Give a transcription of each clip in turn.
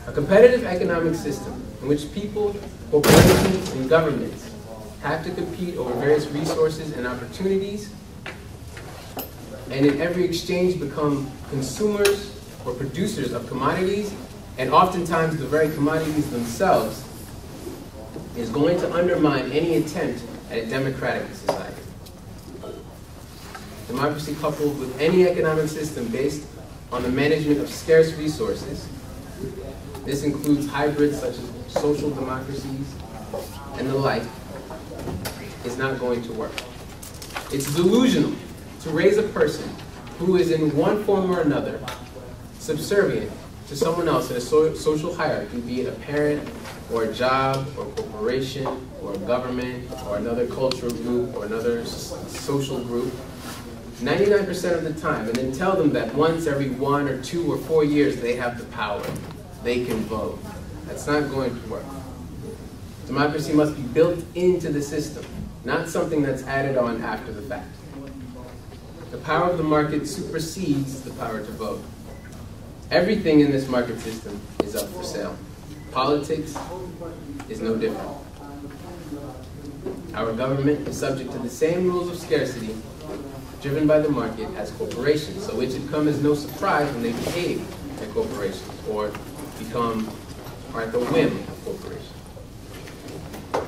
A competitive economic system in which people, corporations, and governments have to compete over various resources and opportunities, and in every exchange become consumers or producers of commodities, and oftentimes the very commodities themselves, is going to undermine any attempt at a democratic society. Democracy coupled with any economic system based on the management of scarce resources, this includes hybrids such as social democracies and the like, is not going to work. It's delusional to raise a person who is in one form or another subservient to someone else in a social hierarchy, be it a parent or a job or a corporation or a government or another cultural group or another social group, 99% of the time, and then tell them that once every 1 or 2 or 4 years they have the power, they can vote. That's not going to work. Democracy must be built into the system, not something that's added on after the fact. The power of the market supersedes the power to vote. Everything in this market system is up for sale. Politics is no different. Our government is subject to the same rules of scarcity driven by the market as corporations, so it should come as no surprise when they behave like corporations or are at the whim of corporations.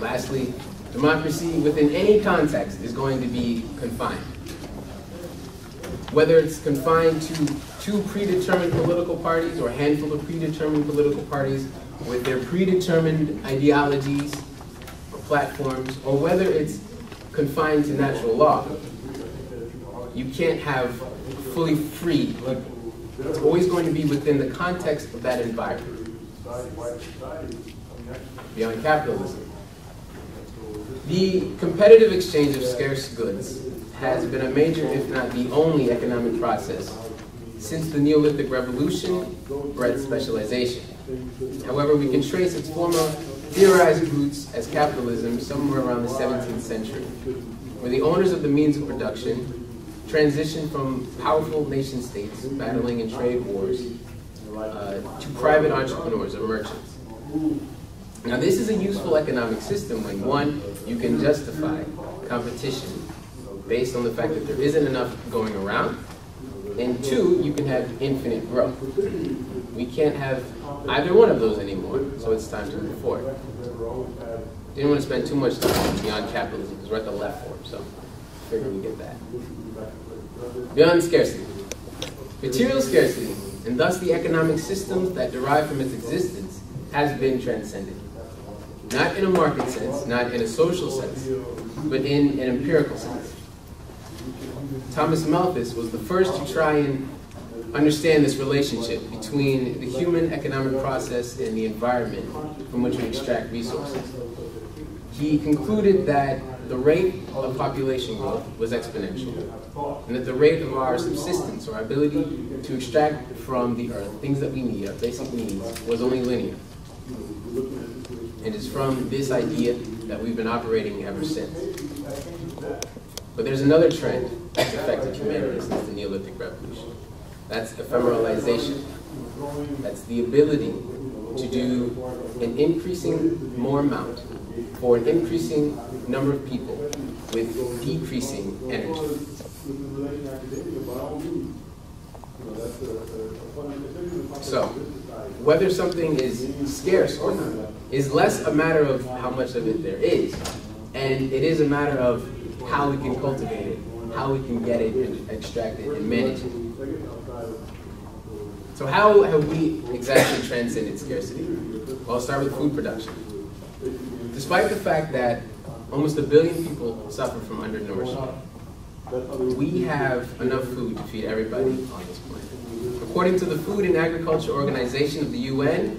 Lastly, democracy within any context is going to be confined. Whether it's confined to 2 predetermined political parties or a handful of predetermined political parties with their predetermined ideologies or platforms, or whether it's confined to natural law, you can't have fully free people. It's always going to be within the context of that environment. Beyond capitalism. The competitive exchange of scarce goods has been a major, if not the only, economic process since the Neolithic Revolution bred specialization. However, we can trace its former theorized roots as capitalism somewhere around the 17th century, where the owners of the means of production transitioned from powerful nation states battling in trade wars to private entrepreneurs or merchants. Now, this is a useful economic system when, 1, you can justify competition based on the fact that there isn't enough going around, and 2, you can have infinite growth. We can't have either one of those anymore, so it's time to move forward. Didn't want to spend too much time beyond capitalism because we're at the left form, so I figured we get that. Beyond scarcity. Material scarcity, and thus the economic systems that derive from its existence, has been transcended. Not in a market sense, not in a social sense, but in an empirical sense. Thomas Malthus was the first to try and understand this relationship between the human economic process and the environment from which we extract resources. He concluded that the rate of population growth was exponential, and that the rate of our subsistence, or our ability to extract from the earth things that we need, our basic needs, was only linear. And it's from this idea that we've been operating ever since. But there's another trend that's affected humanity since the Neolithic Revolution. That's ephemeralization. That's the ability to do an increasing more amount for an increasing number of people with decreasing energy. So, whether something is scarce or not is less a matter of how much of it there is, and it is a matter of how we can cultivate it, how we can get it and extract it and manage it. So how have we exactly transcended scarcity? Well, I'll start with food production. Despite the fact that almost 1 billion people suffer from undernourishment, we have enough food to feed everybody on this planet. According to the Food and Agriculture Organization of the UN,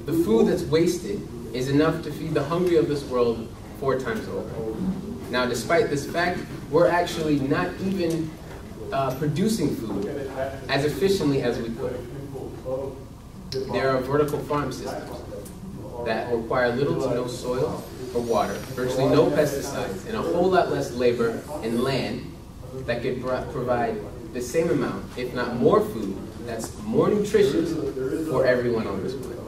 the food that's wasted is enough to feed the hungry of this world 4 times over. Now, despite this fact, we're actually not even producing food as efficiently as we could. There are vertical farm systems that require little to no soil or water, virtually no pesticides, and a whole lot less labor and land that could provide the same amount, if not more food, that's more nutritious for everyone on this planet.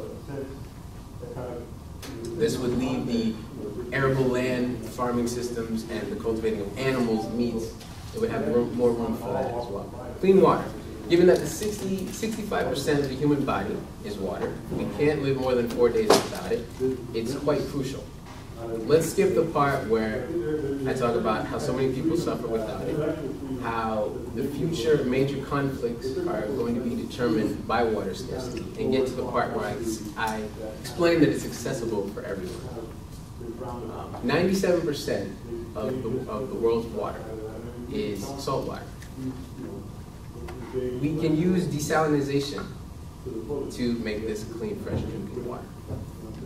This would leave the arable land, farming systems, and the cultivating of animals, meats. It would have more room for that as well. Clean water. Given that the 65% of the human body is water, we can't live more than 4 days without it. It's quite crucial. Let's skip the part where I talk about how so many people suffer without it, how the future major conflicts are going to be determined by water scarcity, and get to the part where I explain that it's accessible for everyone. 97% of the world's water is salt water. We can use desalination to make this clean, fresh drinking water.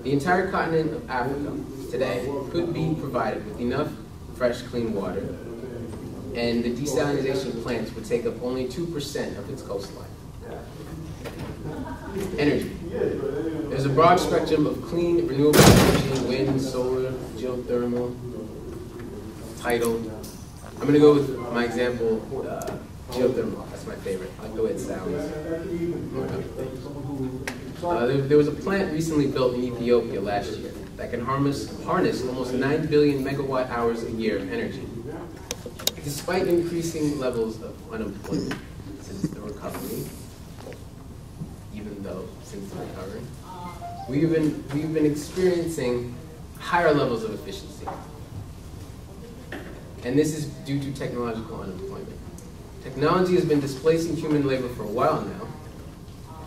The entire continent of Africa today could be provided with enough fresh, clean water, and the desalination plants would take up only 2% of its coastline. Energy. There's a broad spectrum of clean, renewable energy: wind, solar, geothermal, tidal. I'm going to go with my example, geothermal. That's my favorite. I like the way it sounds. There was a plant recently built in Ethiopia last year that can harness almost 9 billion megawatt hours a year of energy. Despite increasing levels of unemployment since the recovery, we've been experiencing higher levels of efficiency. And this is due to technological unemployment. Technology has been displacing human labor for a while now,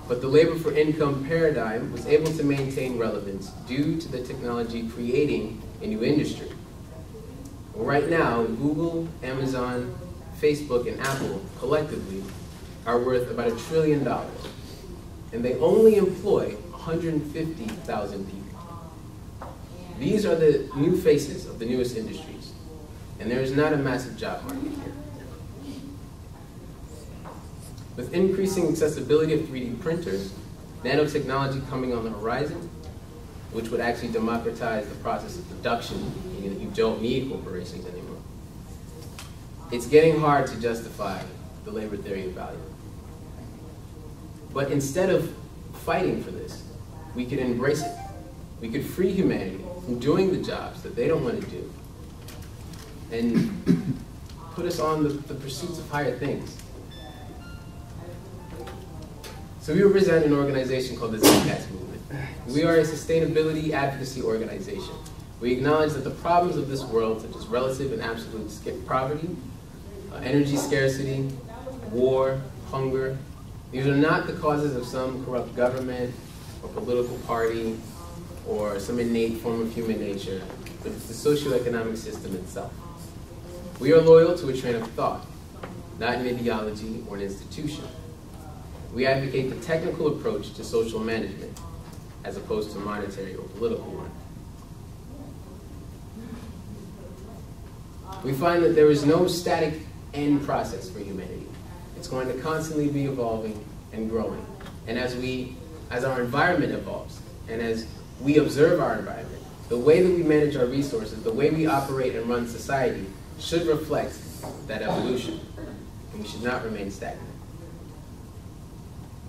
but the labor for income paradigm was able to maintain relevance due to the technology creating a new industry. Well, right now, Google, Amazon, Facebook, and Apple collectively are worth about $1 trillion, and they only employ 150,000 people. These are the new faces of the newest industries, and there is not a massive job market here. With increasing accessibility of 3D printers, nanotechnology coming on the horizon, which would actually democratize the process of production, you don't need corporations anymore. It's getting hard to justify the labor theory of value. But instead of fighting for this, we could embrace it. We could free humanity from doing the jobs that they don't want to do and put us on the pursuits of higher things. So we represent an organization called the Zeitgeist Movement. We are a sustainability advocacy organization. We acknowledge that the problems of this world, such as relative and absolute poverty, energy scarcity, war, hunger, these are not the causes of some corrupt government or political party or some innate form of human nature, but it's the socioeconomic system itself. We are loyal to a train of thought, not an ideology or an institution. We advocate the technical approach to social management, as opposed to monetary or political one. We find that there is no static end process for humanity. It's going to constantly be evolving and growing. And as our environment evolves, and as we observe our environment, the way that we manage our resources, the way we operate and run society, should reflect that evolution. And we should not remain stagnant.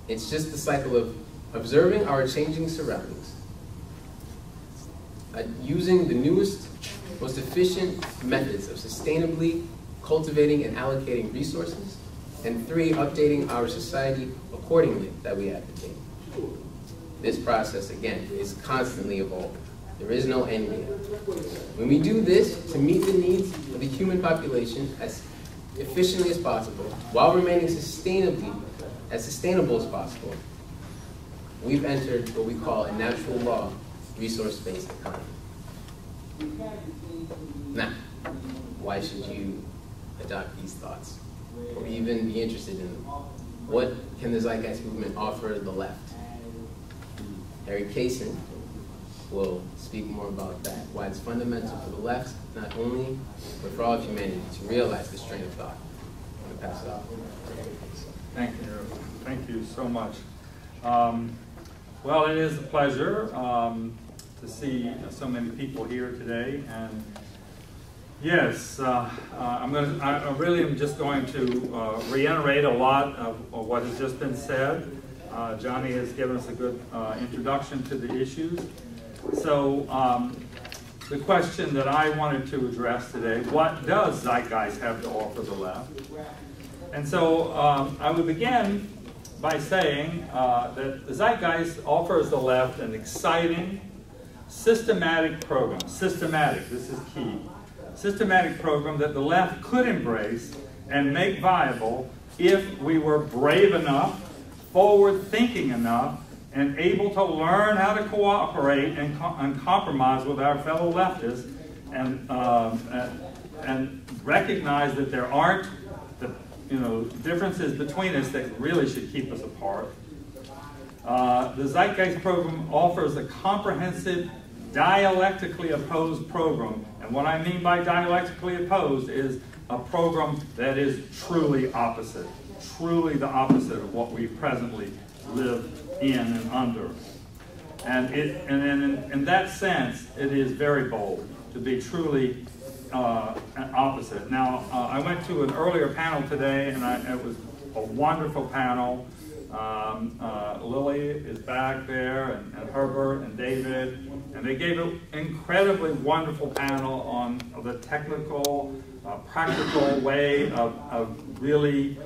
It's just the cycle of observing our changing surroundings, using the newest, most efficient methods of sustainably cultivating and allocating resources, and 3, updating our society accordingly that we advocate. This process, again, is constantly evolving. There is no end game. When we do this to meet the needs of the human population as efficiently as possible, while remaining as sustainable as possible, we've entered what we call a natural law, resource-based economy. Now, why should you adopt these thoughts, or even be interested in them? What can the Zeitgeist Movement offer the left? Cason will speak more about that, why it's fundamental for the left, not only, but for all of humanity, to realize this train of thought. I'm going to pass it off. Thank you. Thank you so much. Well, it is a pleasure to see so many people here today. And yes, I really am just going to reiterate a lot of what has just been said. Johnny has given us a good introduction to the issues. So the question that I wanted to address today, what does Zeitgeist have to offer the left? And so I would begin by saying that the Zeitgeist offers the left an exciting, systematic program. Systematic, this is key. Systematic program that the left could embrace and make viable if we were brave enough, forward-thinking enough, and able to learn how to cooperate and compromise with our fellow leftists, and recognize that there aren't differences between us that really should keep us apart. The Zeitgeist program offers a comprehensive, dialectically opposed program, and what I mean by dialectically opposed is a program that is truly opposite, truly the opposite of what we presently live in and under. And in that sense, it is very bold to be truly opposite. Now, I went to an earlier panel today, and it was a wonderful panel. Lily is back there, and Herbert and David, and they gave an incredibly wonderful panel on the technical, practical way of really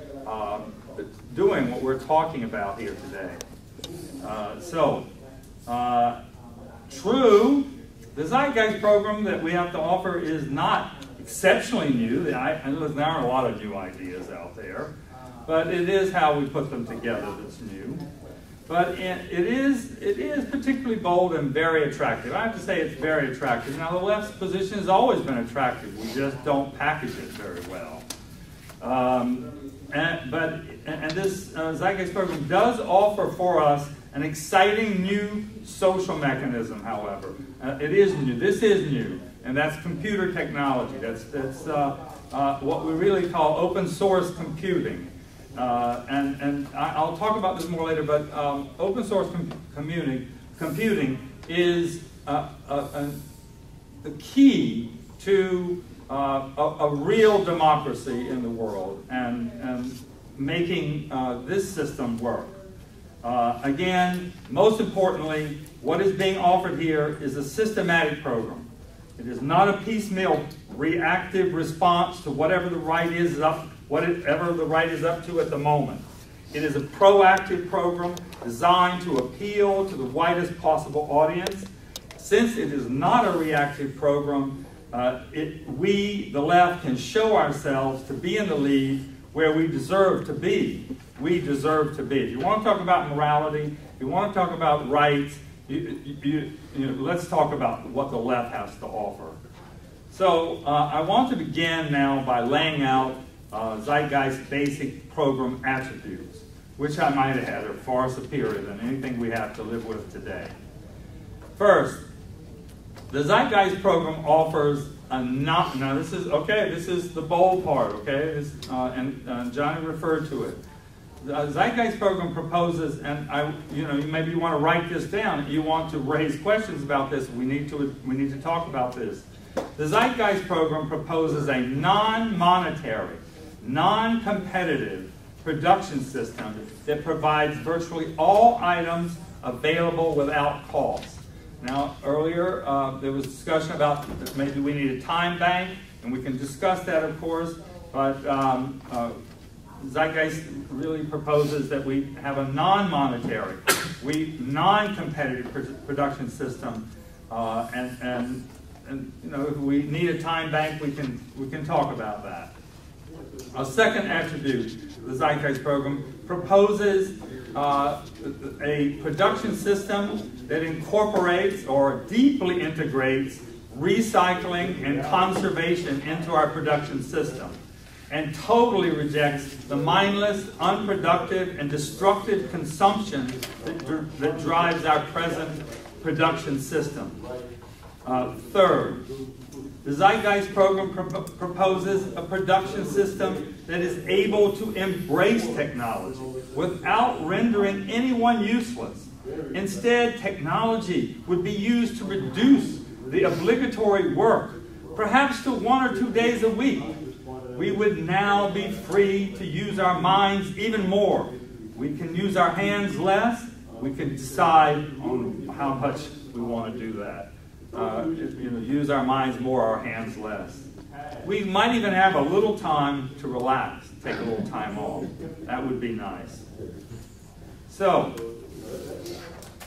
doing what we're talking about here today. True, the Zeitgeist program that we have to offer is not exceptionally new. I know there aren't a lot of new ideas out there, but it is how we put them together that's new. But it is particularly bold and very attractive. I have to say it's very attractive. Now, the left's position has always been attractive. We just don't package it very well. And this Zeitgeist program does offer for us an exciting new social mechanism, however. It is new. This is new, and that's computer technology. That's what we really call open source computing. And I'll talk about this more later, but open source computing is the key to a real democracy in the world and making this system work. Again, most importantly, what is being offered here is a systematic program. It is not a piecemeal reactive response to whatever the right is up to at the moment. It is a proactive program designed to appeal to the widest possible audience. Since it is not a reactive program, we, the left, can show ourselves to be in the lead where we deserve to be. We deserve to be. If you want to talk about morality, if you want to talk about rights, let's talk about what the left has to offer. So I want to begin now by laying out Zeitgeist basic program attributes, which I might add are far superior than anything we have to live with today. First, the Zeitgeist program offers this is the bold part, okay? And Johnny referred to it. The Zeitgeist program proposes, and maybe you want to write this down. You want to raise questions about this. We need to talk about this. The Zeitgeist program proposes a non-monetary, non-competitive production system that provides virtually all items available without cost. Now, earlier there was discussion about maybe we need a time bank, and we can discuss that, of course, but Zeitgeist really proposes that we have a non-monetary, non-competitive production system, and if we need a time bank, we can talk about that. A second attribute, the Zeitgeist program proposes a production system that incorporates or deeply integrates recycling and conservation into our production system, and totally rejects the mindless, unproductive, and destructive consumption that drives our present production system. Third, the Zeitgeist program proposes a production system that is able to embrace technology without rendering anyone useless. Instead, technology would be used to reduce the obligatory work, perhaps to 1 or 2 days a week. We would now be free to use our minds even more, We can use our hands less. We can decide on how much we want to do that. Use our minds more, our hands less. We might even have a little time to relax, take a little time off. That would be nice. So,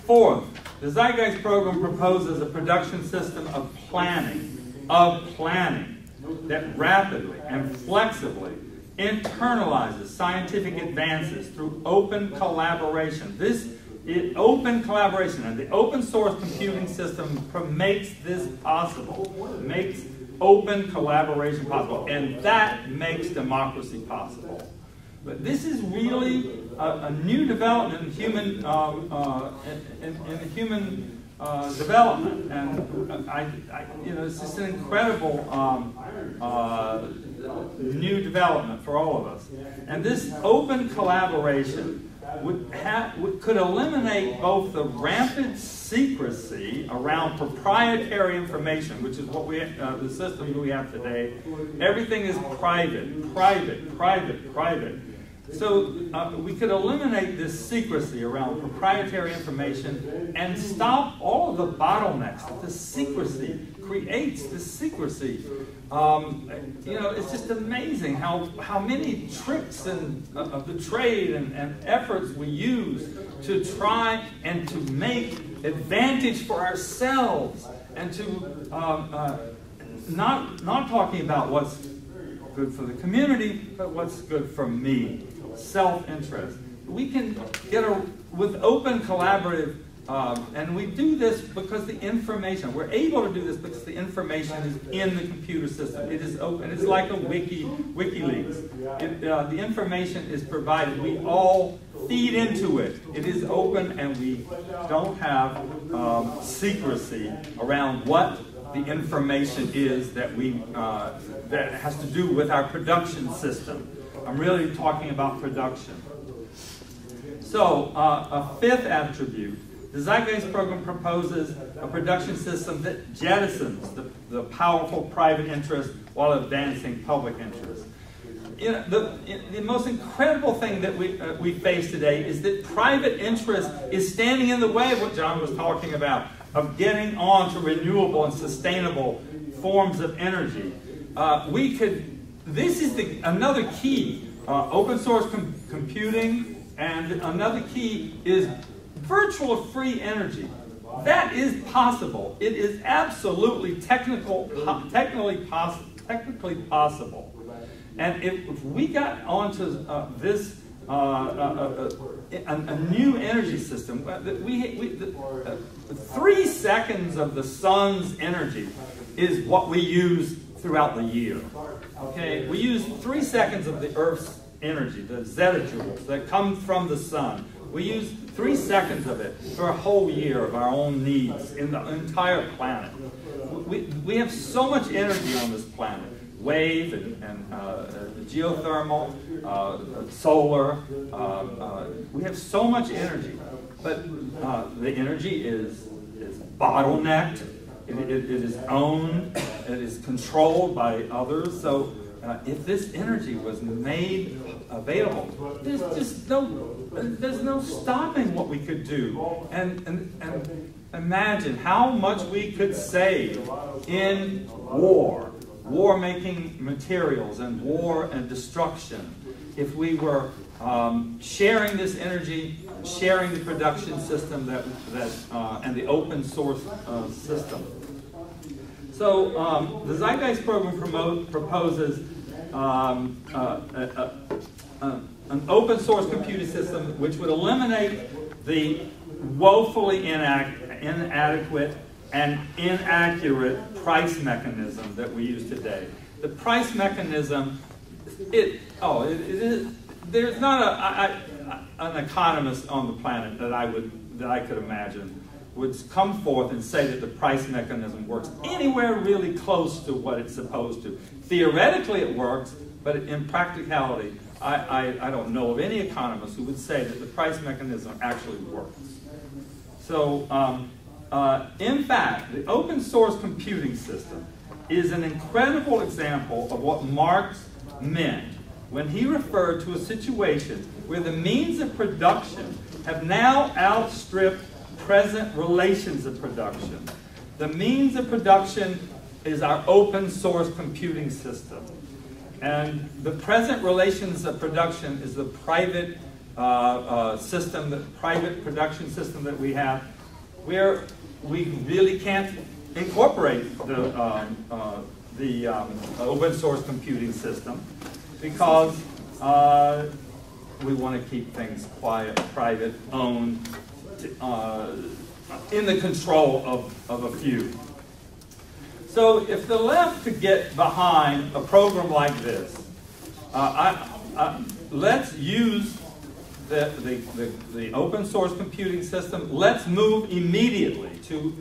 fourth, the Zeitgeist program proposes a production system of planning that rapidly and flexibly internalizes scientific advances through open collaboration. Open collaboration and the open source computing system makes this possible, makes open collaboration possible, and that makes democracy possible. But this is really a new development in human development, and it's just an incredible new development for all of us. And this open collaboration could eliminate both the rampant secrecy around proprietary information, which is what the system we have today. Everything is private, private, private, private. So we could eliminate this secrecy around proprietary information and stop all of the bottlenecks that the secrecy creates. The secrecy. It's just amazing how many tricks of the trade and efforts we use to try and to make advantage for ourselves, and to not talking about what's good for the community, but what's good for me. Self-interest. We can get with open collaborative, and we do this because the information, we're able to do this because the information is in the computer system. It is open. It's like a WikiLeaks. The information is provided. We all feed into it. It is open, and we don't have secrecy around what the information is that that has to do with our production system. I'm really talking about production. So, a fifth attribute, the Zeitgeist program proposes a production system that jettisons the powerful private interest while advancing public interest. The most incredible thing that we face today is that private interest is standing in the way of what John was talking about, of getting on to renewable and sustainable forms of energy. This is another key, open source computing, and another key is virtual free energy. That is possible. It is absolutely technically possible. And if we got onto this a new energy system, 3 seconds of the sun's energy is what we use throughout the year. Okay, we use 3 seconds of the Earth's energy, the zettajoules that come from the sun. We use 3 seconds of it for a whole year of our own needs in the entire planet. We have so much energy on this planet. Wave and geothermal, solar. We have so much energy, but the energy is bottlenecked. It is owned. It is controlled by others. So if this energy was made available, there's no stopping what we could do. And imagine how much we could save in war-making materials and war and destruction, if we were sharing this energy, sharing the production system and the open source system. So the Zeitgeist program proposes an open source computing system which would eliminate the woefully inadequate and inaccurate price mechanism that we use today. The price mechanism, there's not an economist on the planet that I could imagine would come forth and say that the price mechanism works anywhere really close to what it's supposed to. Theoretically it works, but in practicality, I don't know of any economist who would say that the price mechanism actually works. So, in fact, the open source computing system is an incredible example of what Marx meant when he referred to a situation where the means of production have now outstripped present relations of production. The means of production is our open source computing system. And the present relations of production is the private system, the private production system that we have, where we really can't incorporate the open source computing system because we want to keep things quiet, private, owned, in the control of a few. So if the left could get behind a program like this, let's use the open source computing system. Let's move immediately to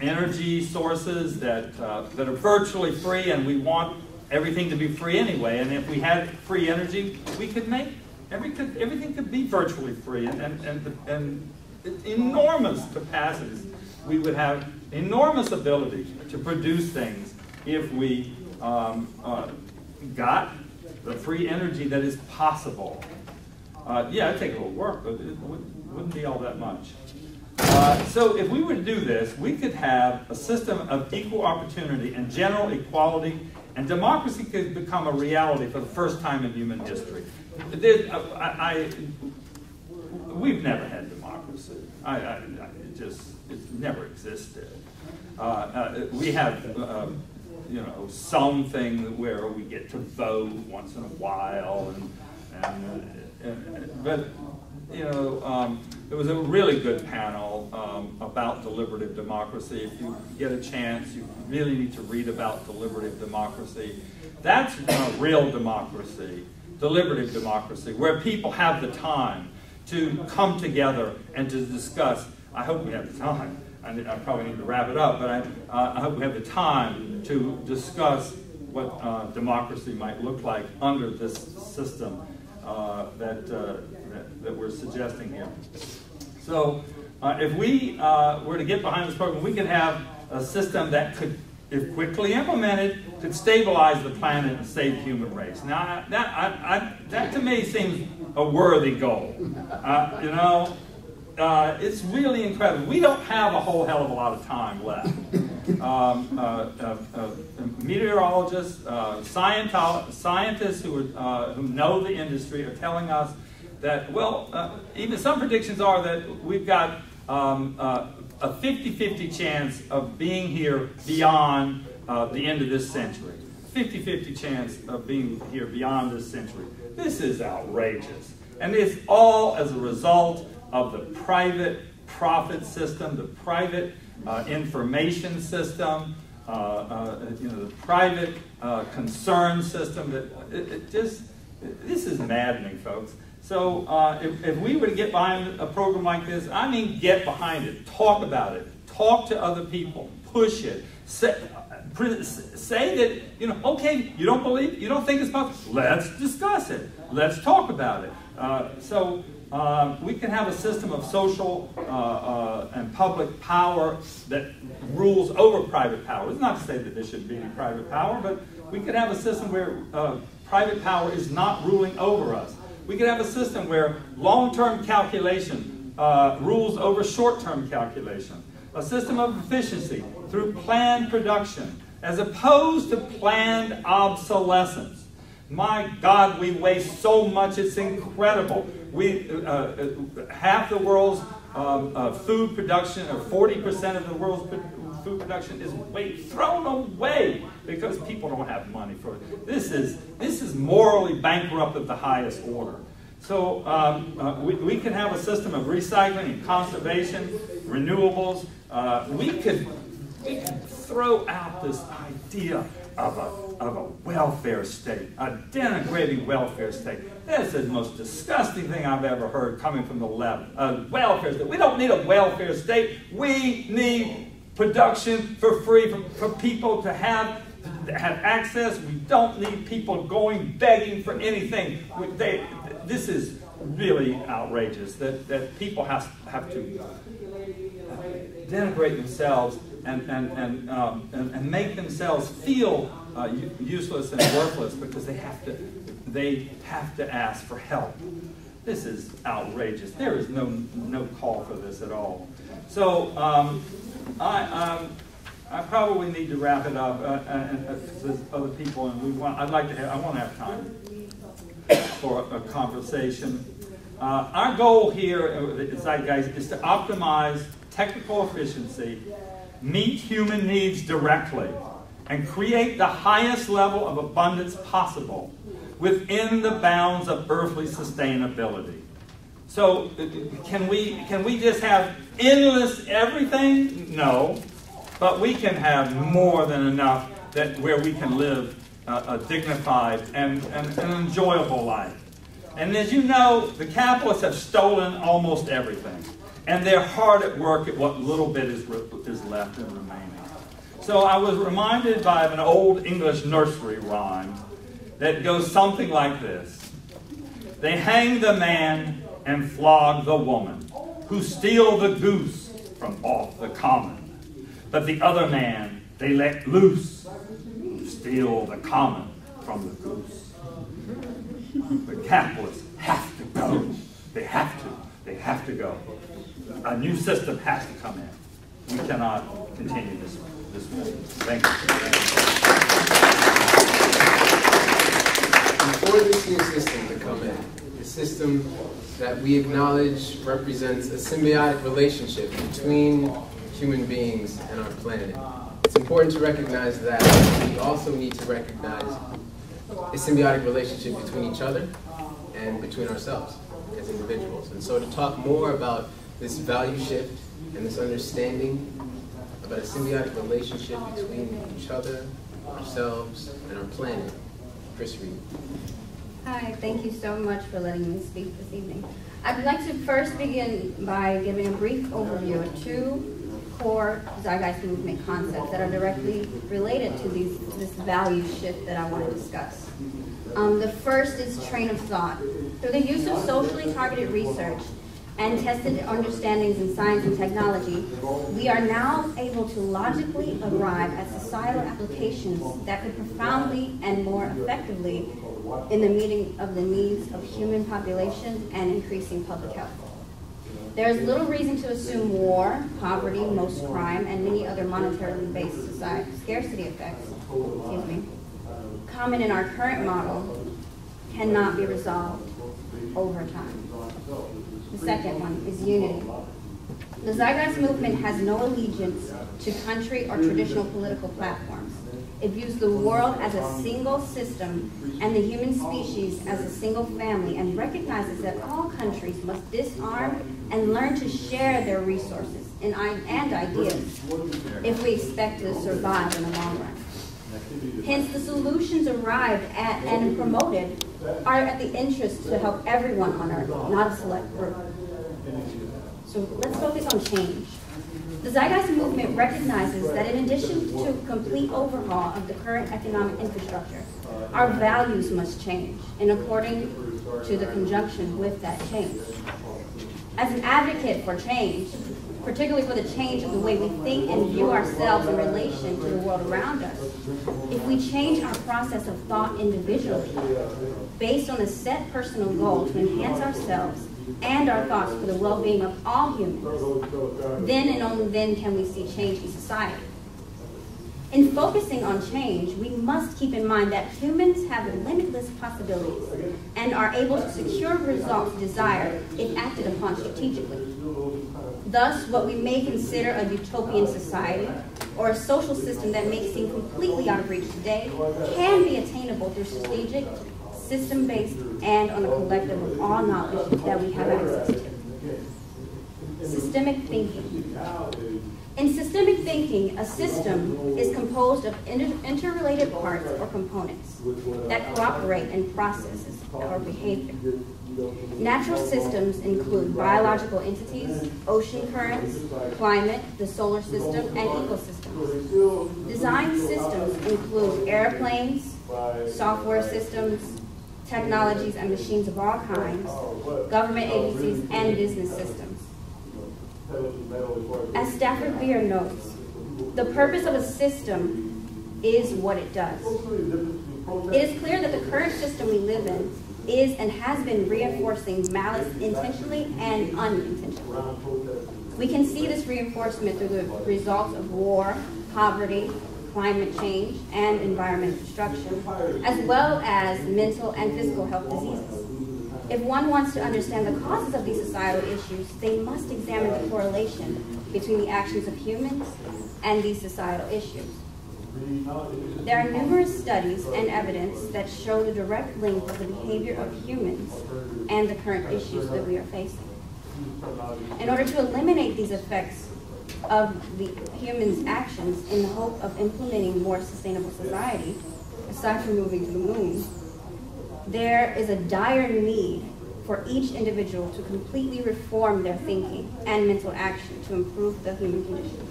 energy sources that are virtually free, and we want everything to be free anyway. And if we had free energy, we could make everything could be virtually free, and enormous capacities. We would have enormous ability to produce things if we got the free energy that is possible. Yeah, it'd take a little work, but it wouldn't be all that much. So if we were to do this, we could have a system of equal opportunity and general equality, and democracy could become a reality for the first time in human history. We've never had democracy. It's never existed. We have, you know, something where we get to vote once in a while, but you know, it was a really good panel about deliberative democracy. If you get a chance, you really need to read about deliberative democracy. That's real democracy, deliberative democracy, where people have the time to come together and to discuss. I hope we have the time. I probably need to wrap it up, but I hope we have the time to discuss what democracy might look like under this system that we're suggesting here. So if we were to get behind this program, we could have a system that could, if quickly implemented, could stabilize the planet and save the human race. Now, that to me seems a worthy goal. You know, it's really incredible. We don't have a whole hell of a lot of time left. Meteorologists, scientists who know the industry are telling us that, well, even some predictions are that we've got a 50-50 chance of being here beyond the end of this century. 50-50 chance of being here beyond this century. This is outrageous. And it's all as a result of the private profit system, the private information system, you know, the private concern system. This is maddening, folks. So if we were to get behind a program like this, I mean get behind it, talk about it, talk to other people, push it, say that, you know, okay, you don't believe, you don't think it's possible, let's discuss it, let's talk about it. So we can have a system of social and public power that rules over private power. It's not to say that there shouldn't be any private power, but we could have a system where private power is not ruling over us. We could have a system where long-term calculation rules over short-term calculation. A system of efficiency through planned production, as opposed to planned obsolescence. My God, we waste so much, it's incredible. Half the world's food production, or 40% of the world's food production is thrown away because people don't have money for it. This is morally bankrupt of the highest order. So we can have a system of recycling and conservation, renewables. We could throw out this idea of a welfare state, a denigrating welfare state. That's the most disgusting thing I've ever heard coming from the left. A welfare state. We don't need a welfare state. We need production for free for people to have access. We don't need people going begging for anything. This is really outrageous that people have to denigrate themselves and make themselves feel useless and worthless because they they have to ask for help. This is outrageous. There is no call for this at all. So I probably need to wrap it up. And there's other people, and I want to have time for a conversation. Our goal here at Zeitgeist is to optimize technical efficiency, meet human needs directly, and create the highest level of abundance possible within the bounds of earthly sustainability. So can we just have endless everything? No. But we can have more than enough where we can live a dignified and an enjoyable life. And as you know, the capitalists have stolen almost everything. And they're hard at work at what little bit is left and remaining. So I was reminded by an old English nursery rhyme that goes something like this. They hang the man and flog the woman who steal the goose from off the common. But the other man they let loose, who steal the common from the goose. The capitalists have to go. They have to go. A new system has to come in. We cannot continue this way. Thank you. For this new system to come in, a system that we acknowledge represents a symbiotic relationship between human beings and our planet, it's important to recognize that we also need to recognize a symbiotic relationship between each other and between ourselves as individuals. And so to talk more about this value shift and this understanding about a symbiotic relationship between each other, ourselves, and our planet, Reid. Hi, thank you so much for letting me speak this evening. I'd like to first begin by giving a brief overview of two core Zeitgeist Movement concepts that are directly related to this value shift that I want to discuss. The first is train of thought. Through the use of socially targeted research and tested understandings in science and technology, we are now able to logically arrive at societal applications that could profoundly and more effectively in the meeting of the needs of human populations and increasing public health. There is little reason to assume war, poverty, most crime, and many other monetarily based scarcity effects, common in our current model, cannot be resolved over time. The second one is unity. The Zeitgeist Movement has no allegiance to country or traditional political platforms. It views the world as a single system and the human species as a single family, and recognizes that all countries must disarm and learn to share their resources and ideas if we expect to survive in the long run. Hence, the solutions arrived at and promoted are at the interest to help everyone on Earth, not a select group. So let's focus on change. The Zeitgeist Movement recognizes that in addition to a complete overhaul of the current economic infrastructure, our values must change in according to the conjunction with that change. As an advocate for change, particularly for the change of the way we think and view ourselves in relation to the world around us, if we change our process of thought individually, based on a set personal goal to enhance ourselves and our thoughts for the well-being of all humans, then and only then can we see change in society. In focusing on change, we must keep in mind that humans have limitless possibilities and are able to secure results desired if acted upon strategically. Thus, what we may consider a utopian society or a social system that may seem completely out of reach today can be attainable through strategic, system-based, and on a collective of all knowledge that we have access to. Systemic thinking. In systemic thinking, a system is composed of interrelated parts or components that cooperate in processes or behavior. Natural systems include biological entities, ocean currents, climate, the solar system, and ecosystems. Design systems include airplanes, software systems, technologies and machines of all kinds, government agencies, and business systems. As Stafford Beer notes, the purpose of a system is what it does. It is clear that the current system we live in is and has been reinforcing malice intentionally and unintentionally. We can see this reinforcement through the results of war, poverty, climate change, and environmental destruction, as well as mental and physical health diseases. If one wants to understand the causes of these societal issues, they must examine the correlation between the actions of humans and these societal issues. There are numerous studies and evidence that show the direct link of the behavior of humans and the current issues that we are facing. In order to eliminate these effects of the humans' actions in the hope of implementing more sustainable society, aside from moving to the moon, there is a dire need for each individual to completely reform their thinking and mental action to improve the human condition.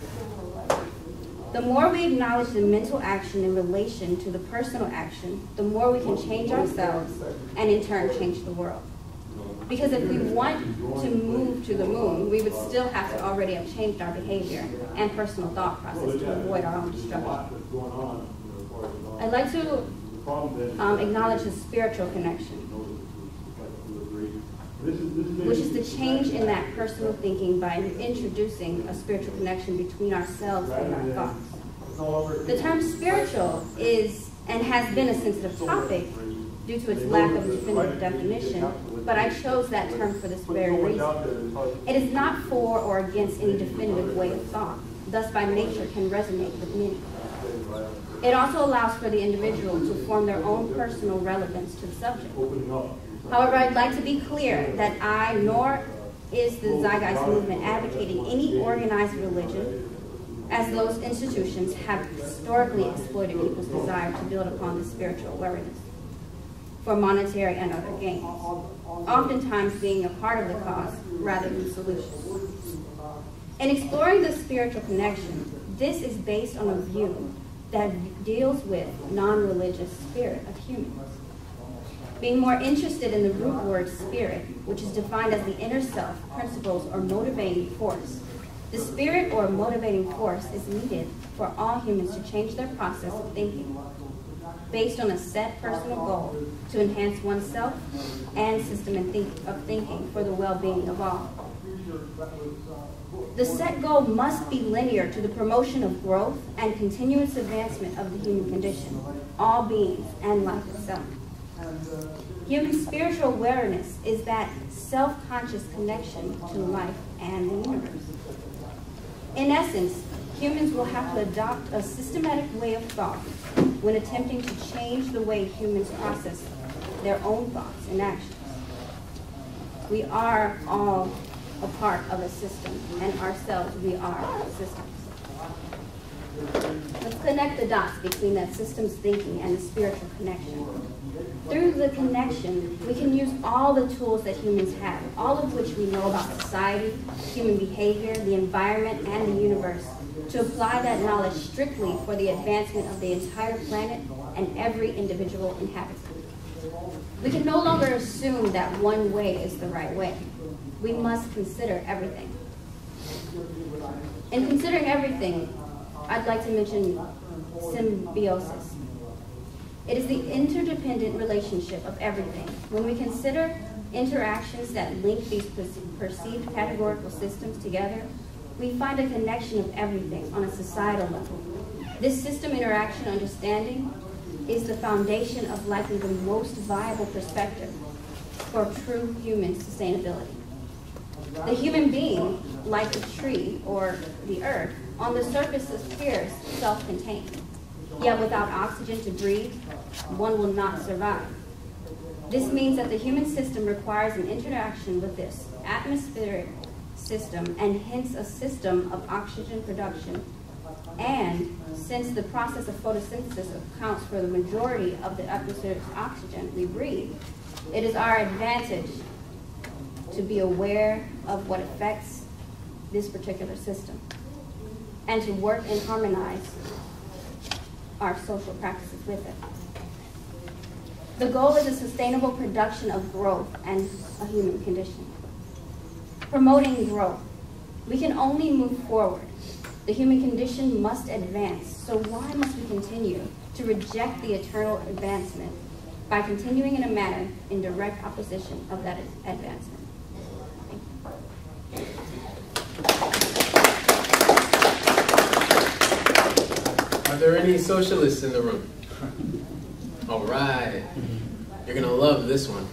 The more we acknowledge the mental action in relation to the personal action, the more we can change ourselves and in turn change the world. Because if we want to move to the moon, we would still have to already have changed our behavior and personal thought process to avoid our own destruction. I'd like to acknowledge the spiritual connection, which is the change in that personal thinking by introducing a spiritual connection between ourselves and our thoughts. The term spiritual is and has been a sensitive topic due to its lack of a definitive definition, but I chose that term for this very reason. It is not for or against any definitive way of thought, thus by nature can resonate with many. It also allows for the individual to form their own personal relevance to the subject. However, I'd like to be clear that I, nor is the Zeitgeist Movement advocating any organized religion, as those institutions have historically exploited people's desire to build upon the spiritual awareness for monetary and other gains, oftentimes being a part of the cause rather than the solution. In exploring the spiritual connection, this is based on a view that deals with non-religious spirit of humans. Being more interested in the root word spirit, which is defined as the inner self, principles, or motivating force. The spirit or motivating force is needed for all humans to change their process of thinking, based on a set personal goal to enhance oneself and system of thinking for the well-being of all. The set goal must be linear to the promotion of growth and continuous advancement of the human condition, all beings, and life itself. Human spiritual awareness is that self-conscious connection to life and the universe. In essence, humans will have to adopt a systematic way of thought when attempting to change the way humans process their own thoughts and actions. We are all a part of a system, and ourselves, we are systems. Let's connect the dots between that systems thinking and the spiritual connection. Through the connection, we can use all the tools that humans have, all of which we know about society, human behavior, the environment, and the universe, to apply that knowledge strictly for the advancement of the entire planet and every individual inhabitant. We can no longer assume that one way is the right way. We must consider everything. In considering everything, I'd like to mention symbiosis. It is the interdependent relationship of everything. When we consider interactions that link these perceived categorical systems together, we find a connection of everything on a societal level. This system interaction understanding is the foundation of likely the most viable perspective for true human sustainability. The human being, like a tree or the earth, on the surface appears self-contained. Yet without oxygen to breathe, one will not survive. This means that the human system requires an interaction with this atmospheric system and hence a system of oxygen production. And since the process of photosynthesis accounts for the majority of the atmospheric oxygen we breathe, it is our advantage to be aware of what affects this particular system and to work and harmonize our social practices with it. The goal is a sustainable production of growth and a human condition. Promoting growth. We can only move forward. The human condition must advance. So why must we continue to reject the eternal advancement by continuing in a manner in direct opposition of that advancement. Thank you. Are there any socialists in the room? All right. You're going to love this one.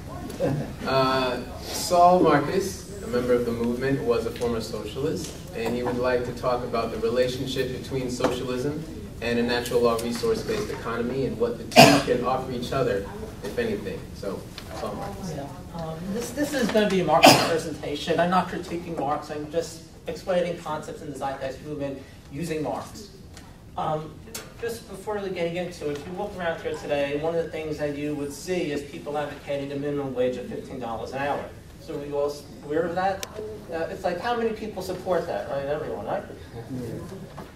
Saul Marcus, a member of the movement, was a former socialist, and he would like to talk about the relationship between socialism and a natural law resource-based economy and what the two can offer each other, if anything. So, Saul Marcus. Yeah. This is going to be a Marxist presentation. I'm not critiquing Marx. I'm just explaining concepts in the Zeitgeist movement using Marx. Just before really getting into it, if you look around here today, one of the things that you would see is people advocating a minimum wage of $15 an hour. So are you all aware of that? It's like, how many people support that? Right? Everyone, right?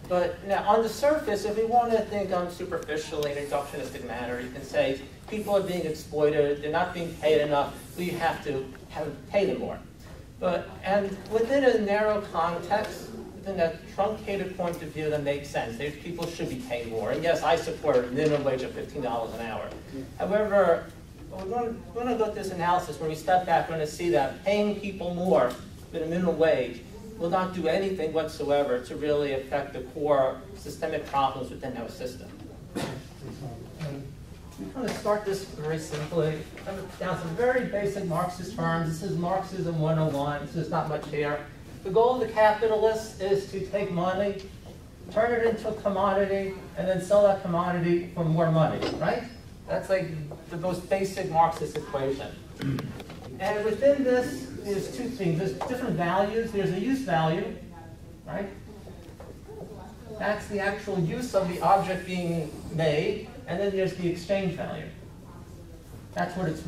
But now, on the surface, if we want to think superficially in a reductionistic manner, you can say people are being exploited, they're not being paid enough, we have to pay them more. And within a narrow context, within a truncated point of view that makes sense, these people should be paid more. And yes, I support a minimum wage of $15 an hour. However, we're going to go through this analysis where we step back, we're going to see that paying people more than a minimum wage will not do anything whatsoever to really affect the core systemic problems within our system. I'm going to start this very simply. Down some very basic Marxist terms. This is Marxism 101. This is not much here. The goal of the capitalist is to take money, turn it into a commodity, and then sell that commodity for more money, right? That's like the most basic Marxist equation. And within this, there's two things. There's different values. There's a use value, right? That's the actual use of the object being made. And then there's the exchange value. That's what it's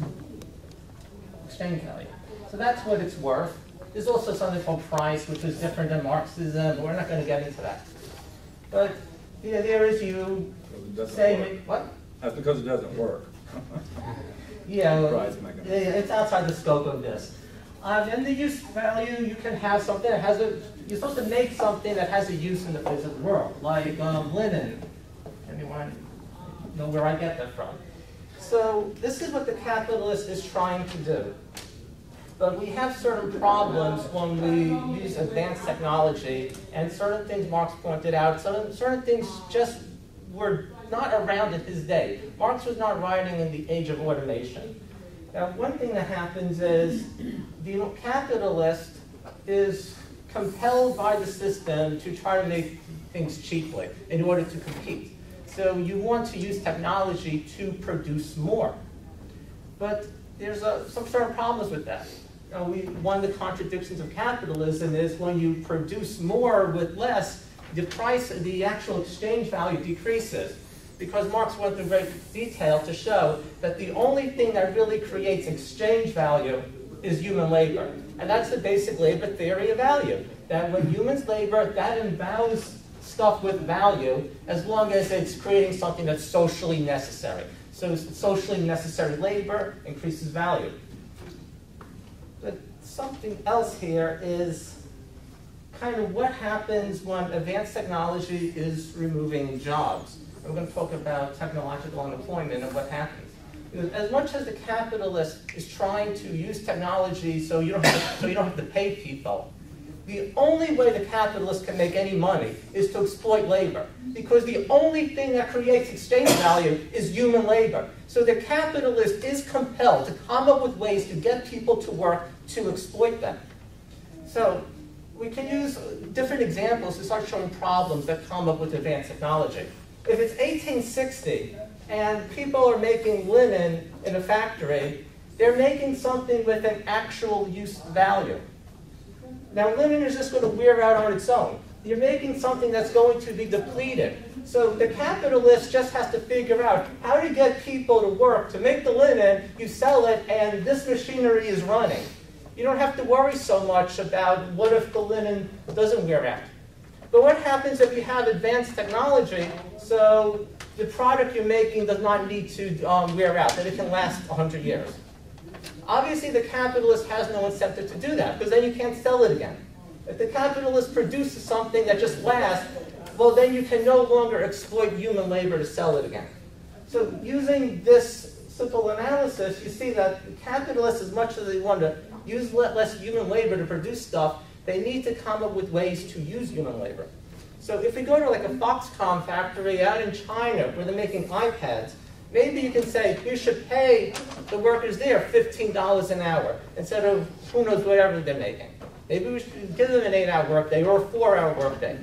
exchange value. So that's what it's worth. There's also something called price, which is different than Marxism, but we're not going to get into that. But the idea is you say, what? That's because it doesn't work. Yeah, it's outside the scope of this. And the use value, you can have something that has a, you're supposed to make something that has a use in the face of the world, like linen. Anyone know where I get that from? So this is what the capitalist is trying to do. But we have certain problems when we use advanced technology, and certain things Marx pointed out, certain things just were not around in his day. Marx was not writing in the age of automation. Now, one thing that happens is the capitalist is compelled by the system to try to make things cheaply in order to compete. So you want to use technology to produce more. But there's some certain problems with that. One of the contradictions of capitalism is when you produce more with less, the price, the actual exchange value decreases. Because Marx went through great detail to show that the only thing that really creates exchange value is human labor. And that's the basic labor theory of value. That when humans labor, that endows stuff with value as long as it's creating something that's socially necessary. So socially necessary labor increases value. But something else here is kind of what happens when advanced technology is removing jobs. We're going to talk about technological unemployment and what happens. Because as much as the capitalist is trying to use technology so you don't have to pay people, the only way the capitalist can make any money is to exploit labor. Because the only thing that creates exchange value is human labor. So the capitalist is compelled to come up with ways to get people to work to exploit them. So we can use different examples to start showing problems that come up with advanced technology. If it's 1860 and people are making linen in a factory, they're making something with an actual use value. Now, linen is just going to wear out on its own. You're making something that's going to be depleted. So the capitalist just has to figure out how to get people to work to make the linen, you sell it, and this machinery is running. You don't have to worry so much about what if the linen doesn't wear out. But what happens if you have advanced technology, so the product you're making does not need to wear out, that it can last 100 years? Obviously, the capitalist has no incentive to do that, because then you can't sell it again. If the capitalist produces something that just lasts, well, then you can no longer exploit human labor to sell it again. So using this simple analysis, you see that capitalists, as much as they want to use less human labor to produce stuff, they need to come up with ways to use human labor. So if we go to like a Foxconn factory out in China where they're making iPads, maybe you can say you should pay the workers there $15 an hour instead of who knows whatever they're making. Maybe we should give them an 8-hour workday or a 4-hour workday.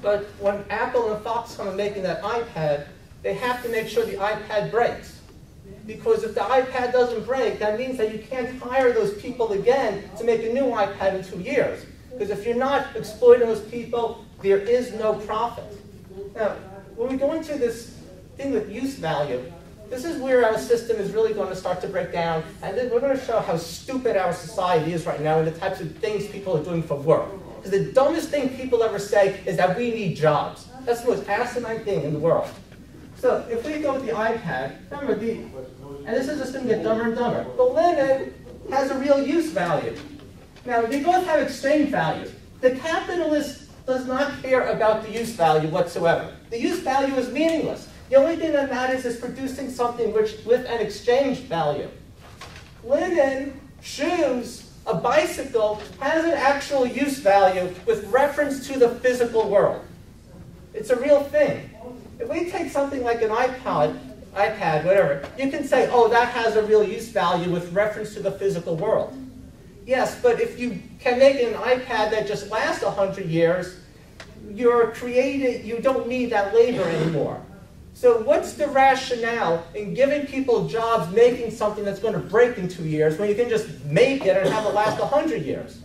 But when Apple and Foxconn are making that iPad, they have to make sure the iPad breaks. Because if the iPad doesn't break, that means that you can't hire those people again to make a new iPad in 2 years. Because if you're not exploiting those people, there is no profit. Now, when we go into this thing with use value, this is where our system is really going to start to break down, and then we're going to show how stupid our society is right now and the types of things people are doing for work. Because the dumbest thing people ever say is that we need jobs. That's the most asinine thing in the world. So if we go with the iPad, remember, and this is just going to get dumber and dumber, the limit has a real use value. Now, they both have exchange values. The capitalist does not care about the use value whatsoever. The use value is meaningless. The only thing that matters is producing something with an exchange value. Linen, shoes, a bicycle has an actual use value with reference to the physical world. It's a real thing. If we take something like an iPad, whatever, you can say, oh, that has a real use value with reference to the physical world. Yes, but if you can make an iPad that just lasts 100 years, you don't need that labor anymore. So what's the rationale in giving people jobs making something that's going to break in 2 years when you can just make it and have it last 100 years?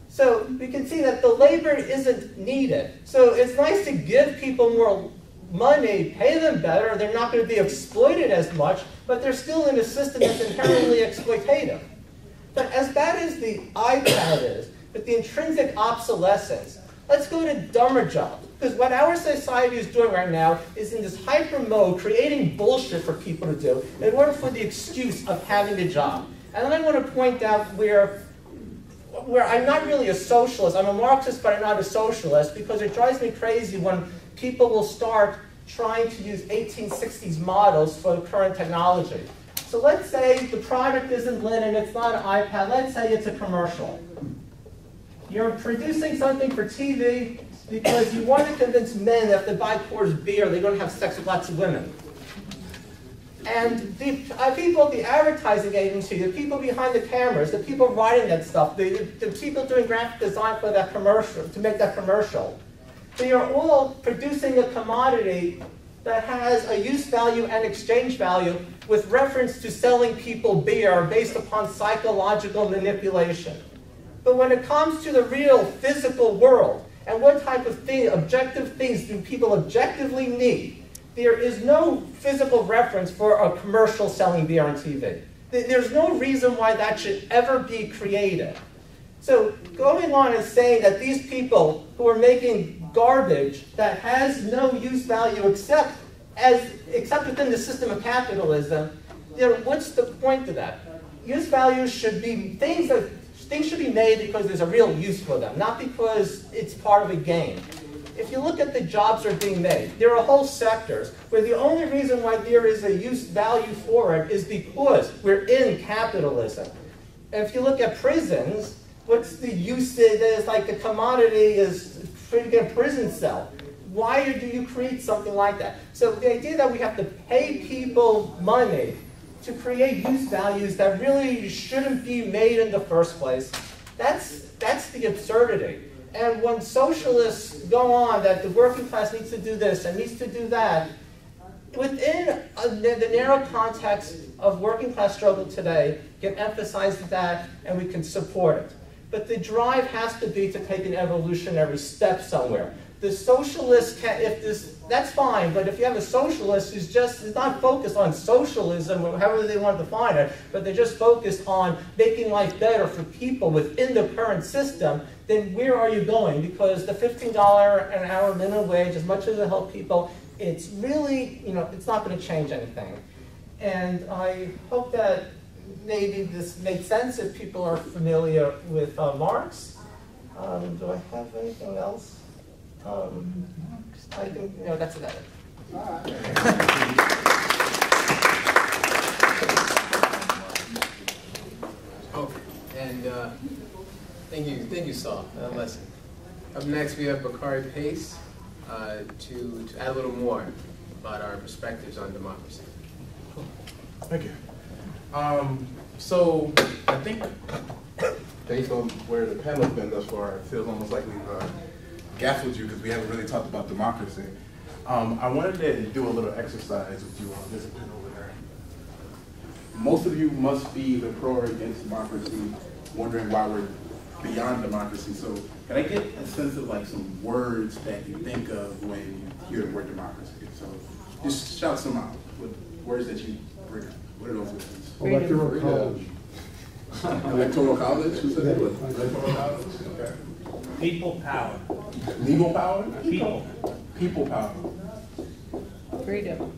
So we can see that the labor isn't needed. So it's nice to give people more money, pay them better, they're not going to be exploited as much, but they're still in a system that's inherently exploitative. But as bad as the iPad is, with the intrinsic obsolescence, let's go to dumber jobs. Because what our society is doing right now is in this hyper mode, creating bullshit for people to do in order for the excuse of having a job. And then I want to point out where I'm not really a socialist. I'm a Marxist, but I'm not a socialist, because it drives me crazy when people will start trying to use 1860s models for the current technology. So let's say the product isn't linen, it's not an iPad, let's say it's a commercial. You're producing something for TV because you want to convince men that if they buy Coors beer, they're going to have sex with lots of women. And the people at the advertising agency, the people behind the cameras, the people writing that stuff, the people doing graphic design for that commercial, to make that commercial, they are all producing a commodity that has a use value and exchange value with reference to selling people beer based upon psychological manipulation. But when it comes to the real physical world, and what type of objective things do people objectively need, there is no physical reference for a commercial selling beer on TV. There's no reason why that should ever be created. So going on and saying that these people who are making garbage that has no use value except within the system of capitalism, what's the point of that? Use values should be things should be made because there's a real use for them, not because it's part of a game. If you look at the jobs that are being made, there are whole sectors where the only reason why there is a use value for it is because we're in capitalism. And if you look at prisons, what's the use? There's like a commodity is creating a prison cell. Why do you create something like that? So the idea that we have to pay people money to create use values that really shouldn't be made in the first place, that's the absurdity. And when socialists go on that the working class needs to do this and needs to do that, within the narrow context of working class struggle today, you can emphasize that and we can support it. But the drive has to be to take an evolutionary step somewhere. The socialist, that's fine, but if you have a socialist who's is not focused on socialism, or however they want to define it, but they're just focused on making life better for people within the current system, then where are you going? Because the $15 an hour minimum wage, as much as it helps people, it's really, it's not going to change anything. And I hope that maybe this makes sense if people are familiar with Marx. Do I have anything else? I think, that's about it. Okay, and thank you, Saul. Lesson. Up next, we have Bakari Pace to add a little more about our perspectives on democracy. Thank you. So I think based on where the panel's been thus far, it feels almost like we've gaslit you because we haven't really talked about democracy. I wanted to do a little exercise with you all. There's a pen over there. Most of you must be either pro or against democracy, wondering why we're beyond democracy. So can I get a sense of like some words that you think of when you hear the word democracy? So just shout some out with words that you bring up. What are those words? Electoral college. Electoral college? Who said that? Electoral college? Okay. People power. Legal power? People. People power. Freedom.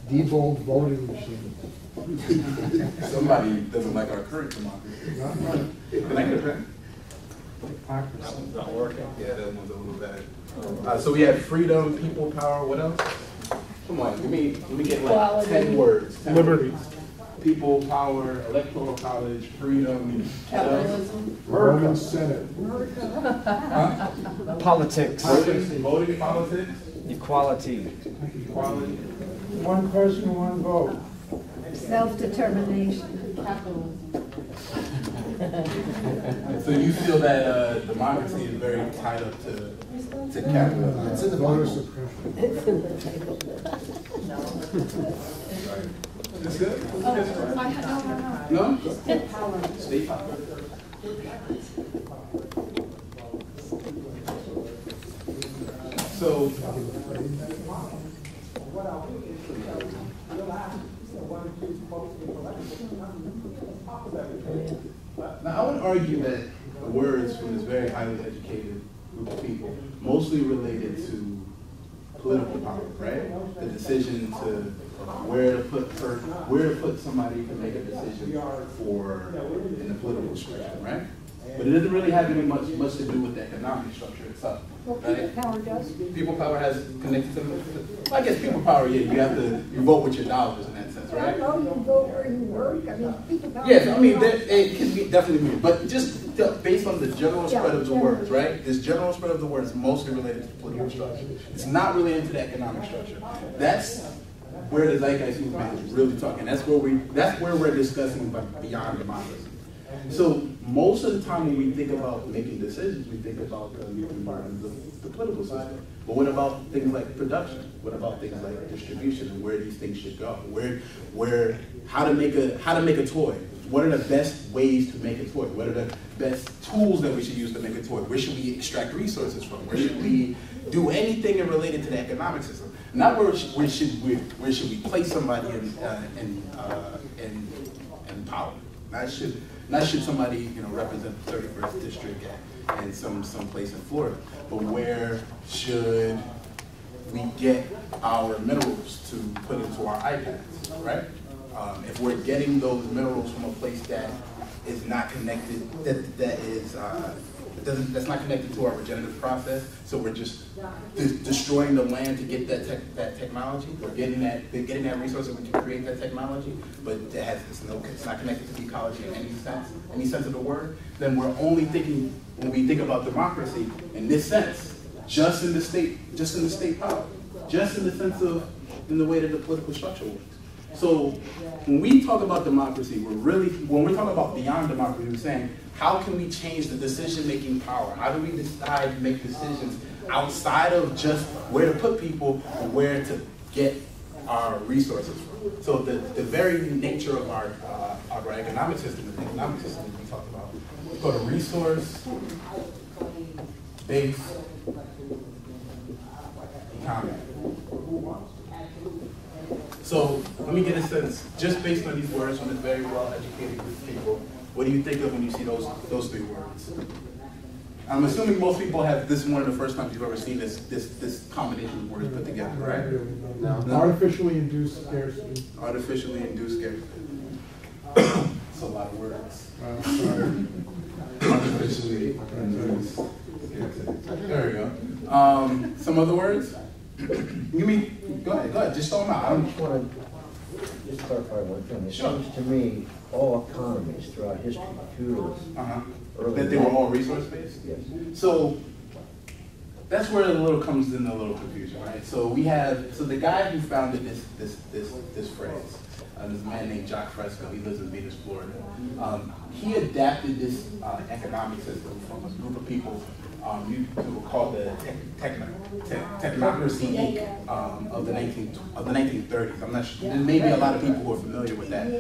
Deboned voting machine. Somebody doesn't like our current democracy. Can I get a pen? Not working? Yeah, that one's a little bad. So we have freedom, people power, what else? Come on, let me get like Equality. 10 words. 10 Liberty. words. People power, electoral college, freedom. Capitalism. Roman Senate. Huh? Politics, Voting politics, equality, equality. One person, one vote. Self-determination. So you feel that democracy is very tied up to capitalism? It's in the voter suppression. It's in the title. That's good? No. No? State power. So, now I would argue that the words from this very highly educated group of people mostly related to political power, right? The decision to where to put somebody to make a decision for in the political structure, right? But it doesn't really have any much to do with the economic structure itself. Well, people power does. People power has connected to, I guess people power, yeah, you vote with your dollars in that sense, right? No, you vote where you work. I mean, people power. Yes, I mean, it can be definitely mean, but just based on the general spread of the words, right? This general spread of the words is mostly related to the political structure. It's not related to the economic structure. That's where the Zeitgeist Movement is really talking. That's where we're discussing beyond democracy. So most of the time when we think about making decisions, we think about the political system. But what about things like production? What about things like distribution and where these things should go? How to make a toy? What are the best ways to make a toy? What are the best tools that we should use to make a toy? Where should we extract resources from? Where should we do anything related to the economic system? Not where should we place somebody in power? Not should somebody represent the 31st district in some place in Florida, but where should we get our minerals to put into our iPads, right? If we're getting those minerals from a place that is not connected, that's not connected to our regenerative process, so we're just destroying the land to get that technology. We're getting that resource so we can create that technology, but it's not connected to ecology in any sense of the word. Then we're only thinking, when we think about democracy, in this sense, just in the state power, just in the sense of in the way that the political structure works. So when we talk about democracy, when we're talking about beyond democracy, we're saying, how can we change the decision-making power? How do we decide to make decisions outside of just where to put people and where to get our resources from? So the very nature of our economic system, the economic system we talked about, we call it resource-based economy. So let me get a sense, just based on these words from this very well-educated group of people, what do you think of when you see those three words? I'm assuming most people have, this is one of the first times you've ever seen this combination of words put together, right? No. Artificially induced scarcity. Artificially induced scarcity. That's a lot of words. Artificially induced scarcity. There we go. Some other words? You mean, go ahead, just throw them out. I just want to just clarify one thing. It Sure. seems to me all economies throughout history, feudalism, That they were all resource-based? yes. So that's where it comes in a little confusion, right? So the guy who founded this phrase, this man named Jacques Fresco, he lives in Venus, Florida. He adapted this economic system from a group of people you could call the technocracy Inc. Of the 1930s. I'm not sure. There may be a lot of people who are familiar with that. In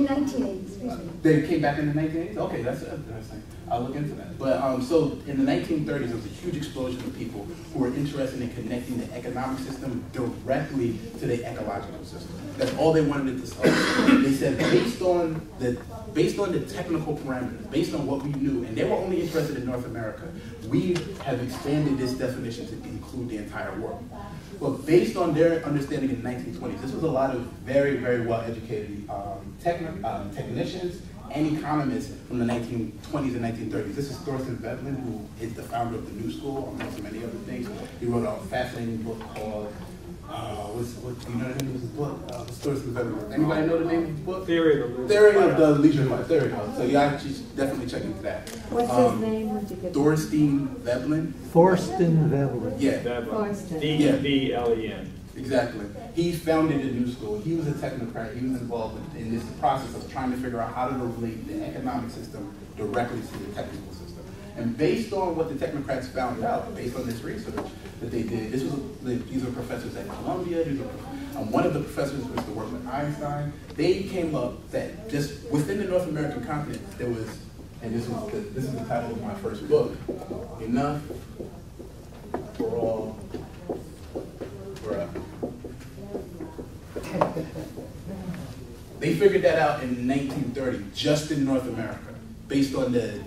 1980s, excuse me. They came back in the 1980s? Okay, that's interesting. I'll look into that. But so in the 1930s, there was a huge explosion of people who were interested in connecting the economic system directly to the ecological system. That's all they wanted it to solve. They said based on the technical parameters, based on what we knew, and they were only interested in North America, we have expanded this definition to include the entire world. But based on their understanding in the 1920s, this was a lot of very, very well-educated technicians and economists from the 1920s and 1930s. This is Thorstein Veblen, who is the founder of the New School, amongst many other things. He wrote a fascinating book called, do you know the name of his book? Thorstein Veblen. Anybody know the name of the book? Theory of the Leisure Class. There we go. So yeah, should definitely check into that. What's his name? Thorstein Veblen. Thorstein Veblen. Yeah. Thorstein. D-E-V-L-E-N. Exactly. He founded a new school. He was a technocrat. He was involved in this process of trying to figure out how to relate the economic system directly to the technical system. And based on what the technocrats found out, based on this research that they did, these are professors at Columbia. One of the professors was to work with Einstein. They came up that just within the North American continent, there was, and this is the title of my first book, Enough for All. They figured that out in 1930, just in North America, based on the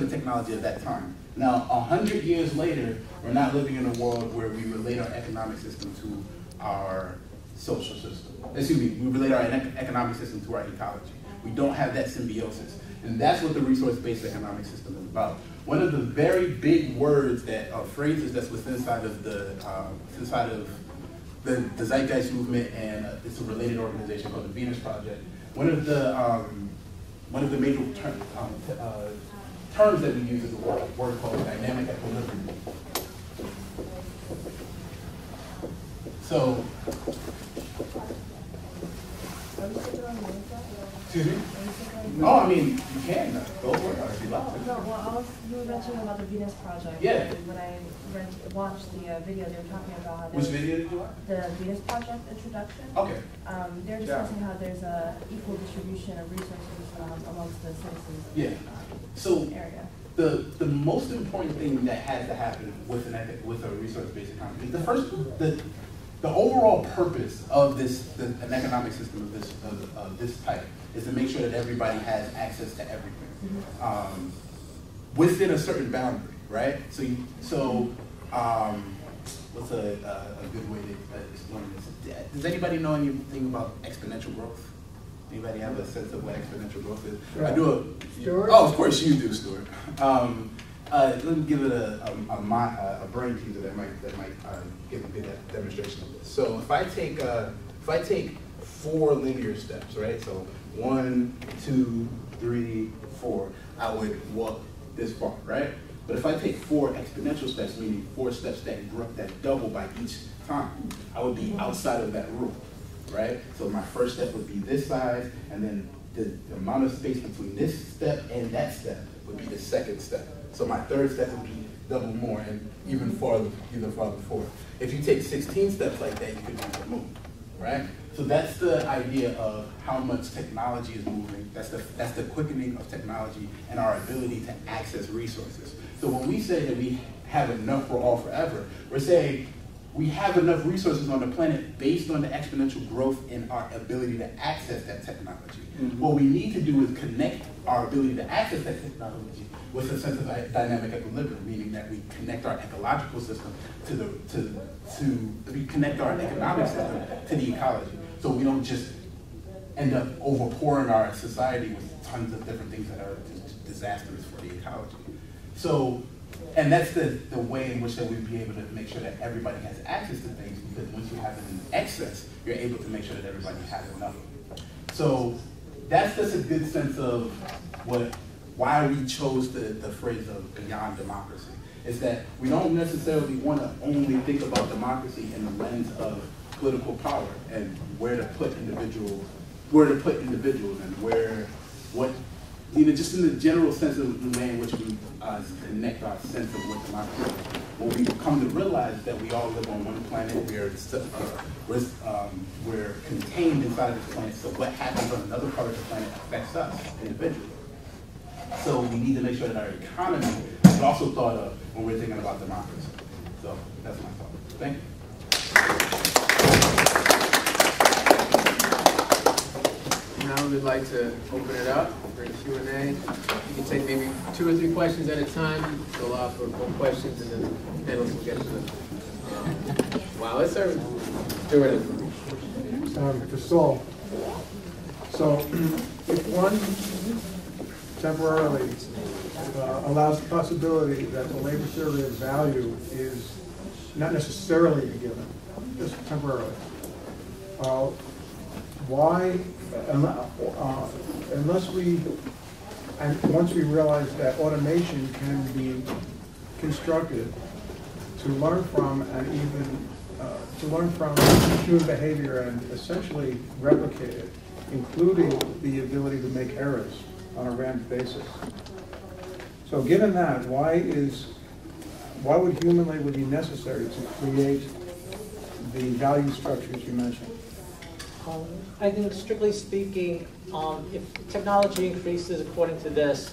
technology of that time. Now, 100 years later, we're not living in a world where we relate our economic system to our social system. Excuse me, we relate our economic system to our ecology. We don't have that symbiosis. And that's what the resource-based economic system is about. One of the very big words that are phrases that's inside of the Zeitgeist Movement, and it's a related organization called the Venus Project. One of the major terms that we use is a word called dynamic equilibrium. So, excuse me? Oh, I mean, you can go for it if you like to. No, well, you were mentioning about the Venus Project. Yeah. And when I watched the video, they were talking about how Which video did you watch? the Venus Project introduction. Okay. They're discussing how there's a equal distribution of resources amongst the citizens of So the area. the most important thing that has to happen with a resource-based economy is the overall purpose of an economic system of this type is to make sure that everybody has access to everything within a certain boundary, right? So what's a good way to explain this? Does anybody know anything about exponential growth? Anybody have a sense of what exponential growth is? Right. I do. Stuart? Oh, of course you do, Stuart. Let me give it a brain teaser that might give a good demonstration of this. So if I take 4 linear steps, right? So 1, 2, 3, 4, I would walk this far, right? But if I take 4 exponential steps, meaning 4 steps that double by each time, I would be outside of that rule, right? So my first step would be this size, and then the amount of space between this step and that step would be the second step. So my third step would be double more and even farther forward. If you take 16 steps like that, you could reach the moon, right? So that's the idea of how much technology is moving. That's the quickening of technology and our ability to access resources. So when we say that we have enough for all forever, we're saying we have enough resources on the planet based on the exponential growth in our ability to access that technology. Mm-hmm. What we need to do is connect our ability to access that technology with a sense of dynamic equilibrium, meaning that we connect our ecological system we connect our economic system to the ecology. So we don't just end up overpouring our society with tons of different things that are just disastrous for the ecology. So And that's the way in which that we'd be able to make sure that everybody has access to things, because once you have it in excess, you're able to make sure that everybody has enough. So that's just a good sense of why we chose the phrase of beyond democracy. Is that we don't necessarily want to only think about democracy in the lens of political power and where to put individuals and just in the general sense of the way in which we connect our sense of what democracy is. What we come to realize that we all live on one planet. We're contained inside of this planet. So what happens on another part of the planet affects us individually. So we need to make sure that our economy is also thought of when we're thinking about democracy. So that's my thought. Thank you. Now we'd like to open it up for Q&A. You can take maybe 2 or 3 questions at a time. Go off for 4 questions, and then the panelists will get to them. Wow, let's start with For Saul. So if one temporarily allows the possibility that the labor theory of value is not necessarily a given, just temporarily, why, unless once we realize that automation can be constructed to learn from and even to learn from human behavior and essentially replicate it, including the ability to make errors on a random basis. So given that, why would human labor be necessary to create the value structures you mentioned? I think, strictly speaking, if technology increases according to this,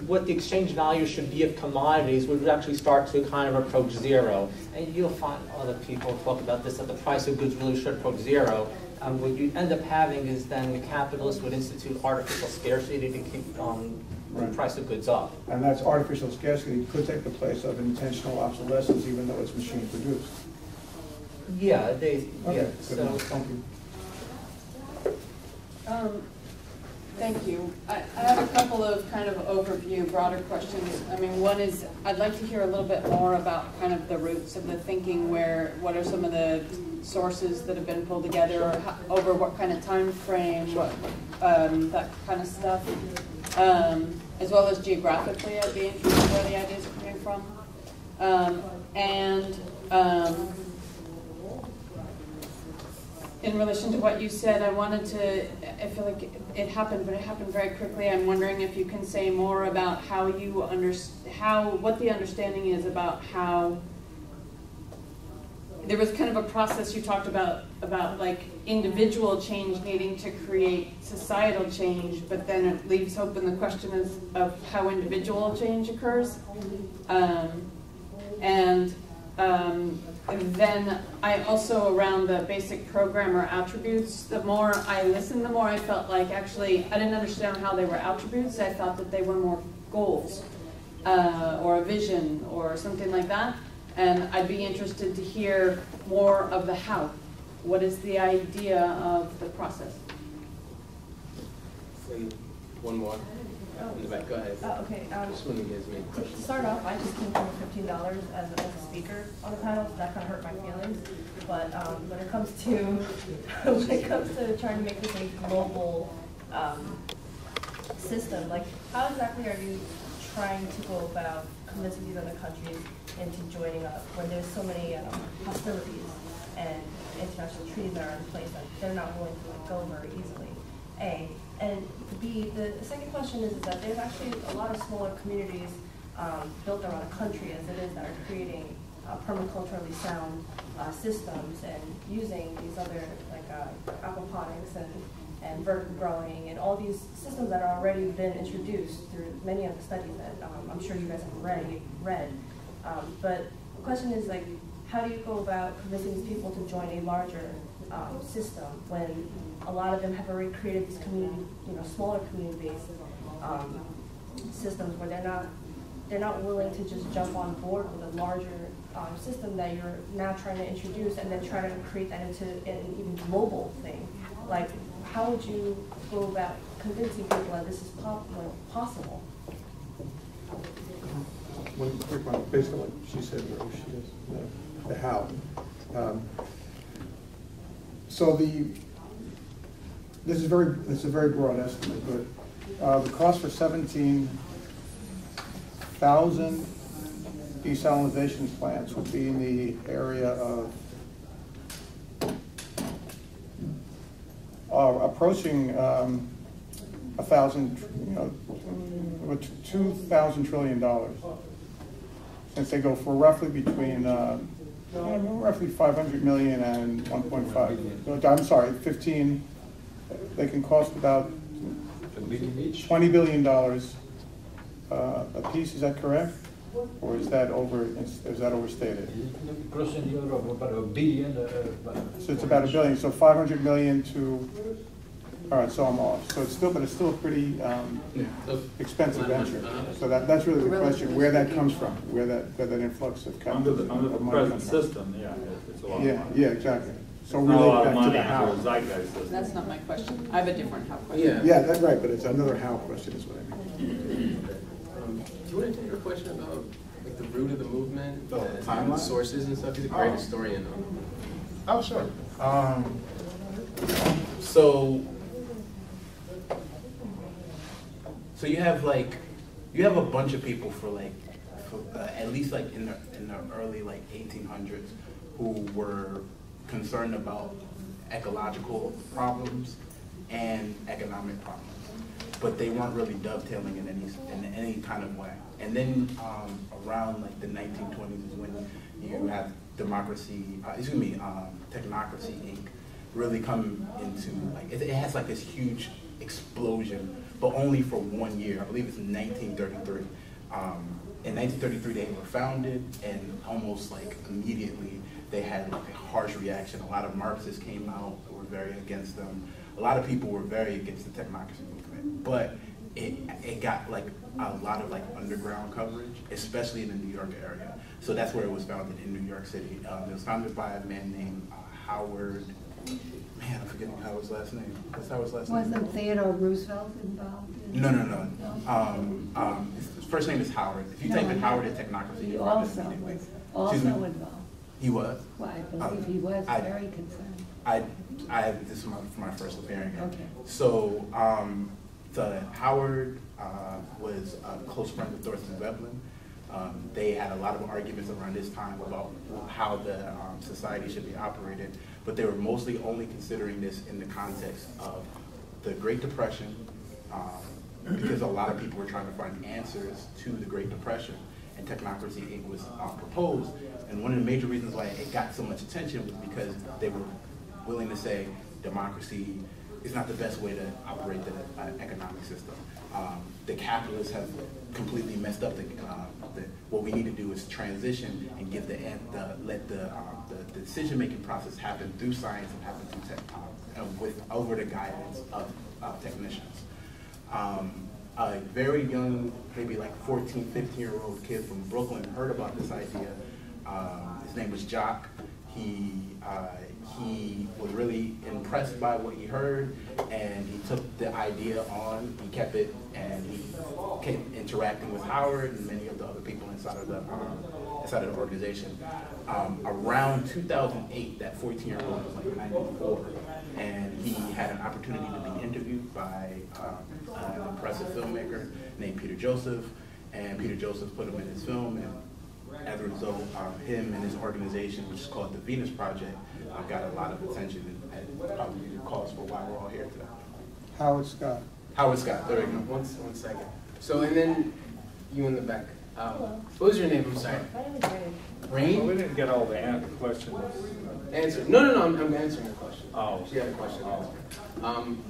what the exchange value should be of commodities would actually start to kind of approach zero. And you'll find other people talk about this, that the price of goods really should approach zero. What you end up having is then the capitalists would institute artificial scarcity to keep the price of goods up. And that's artificial scarcity could take the place of intentional obsolescence, even though it's machine produced. Yeah, Okay, so thank you. Thank you. I have a couple of kind of overview, broader questions. I mean, one is, I'd like to hear a little bit more about kind of the roots of the thinking, what are some of the sources that have been pulled together, or over what kind of time frame, that kind of stuff. As well as geographically, I'd be interested in where the ideas are coming from. In relation to what you said, I feel like it happened, but it happened very quickly. I'm wondering if you can say more about what the understanding is about how, there was kind of a process you talked about like individual change needing to create societal change, but then it leaves open the question of how individual change occurs. And then I also, around the basic programmer attributes, the more I listened, the more I felt like actually I didn't understand how they were attributes. I thought that they were more goals or a vision or something like that. And I'd be interested to hear more of the how. What is the idea of the process? One more. In the back, go ahead. Okay. Just when you guys make To questions. start off, I just came from $15 as a speaker on the panel, so that kind of hurt my feelings. But when it comes to trying to make this a global system, like how exactly are you trying to go about convincing these other countries into joining up when there's so many hostilities and international treaties that are in place that they're not willing to let go very easily? A. And B, the second question is that there's actually a lot of smaller communities built around the country as it is that are creating permaculturally sound systems and using these other like aquaponics and vertical growing and all these systems that are already been introduced through many of the studies that I'm sure you guys have already read. But the question is, like, how do you go about convincing these people to join a larger system when a lot of them have already created these community, smaller community-based systems where they're not willing to just jump on board with a larger system that you're now trying to introduce and then try to create that into an even global thing. Like, how would you go about convincing people that this is possible? one quick one, based on what she said, or she does, the how. So this is a very broad estimate, but the cost for 17,000 desalinization plants would be in the area of approaching 1,000, $2,000 trillion, since they go for roughly between roughly 500 million and 1.5. I'm sorry, 15. They can cost about $20 billion a piece. Is that correct, or is that overstated? Crossing the order of about $1 billion. So it's about $1 billion. So 500 million to. All right, so I'm off. So it's still a pretty expensive venture. So that's really the question: where that comes from, where that influx of capital Under the present system, yeah, it's a lot. Yeah, exactly. So Not a lot relate of back to money the how. into a zeitgeist system. That's not my question. I have a different how question. Yeah, that's right. But it's another how question, is what I mean. Do you want to take a question about like the root of the movement, timeline? sources and stuff? He's a great historian. Oh, sure. So you have a bunch of people for at least like in the early 1800s who were concerned about ecological problems and economic problems, but they weren't really dovetailing in any kind of way. And then around like the 1920s is when you have Technocracy Inc. really come into it has like this huge explosion, but only for 1 year. I believe it's in 1933. In 1933 they were founded, and almost immediately they had a harsh reaction. A lot of Marxists came out and were very against them. A lot of people were very against the technocracy movement, but it got a lot of underground coverage, especially in the New York area. So that's where it was founded, in New York City. It was founded by a man named Howard. Man, I'm forgetting Howard's last name. What's Howard's last name? Wasn't Theodore Roosevelt involved? No. His first name is Howard. If you type in Howard at Technocracy, He you'll find it also immediately. was involved. He was? Well, I believe he was very concerned. This is my first appearing here. Okay. So Howard was a close friend of Thorstein Veblen. They had a lot of arguments around this time about how the society should be operated, but they were mostly only considering this in the context of the Great Depression, because a lot of people were trying to find answers to the Great Depression, and Technocracy Inc. was proposed. And one of the major reasons why it got so much attention was because they were willing to say democracy is not the best way to operate the economic system. The capitalists have completely messed up what we need to do is transition and give let the decision-making process happen through science and happen through over the guidance of technicians. A very young, maybe 14, 15-year-old kid from Brooklyn heard about this idea. His name was Jock. He was really impressed by what he heard, and he took the idea on, he kept it, and he kept interacting with Howard and many of the other people inside of the organization. Around 2008, that 14-year-old was 94, and he had an opportunity to be interviewed by an impressive filmmaker named Peter Joseph, and Peter Joseph put him in his film, and as a result, him and his organization, which is called the Venus Project, got a lot of attention and probably the cause for why we're all here today. Howard Scott. Howard Scott, there we go. One second. So, and then you in the back. What was your name? I'm sorry. Reid? Well, we didn't get all the questions. Answer. No, I'm answering the question. Oh. She had a question to answer.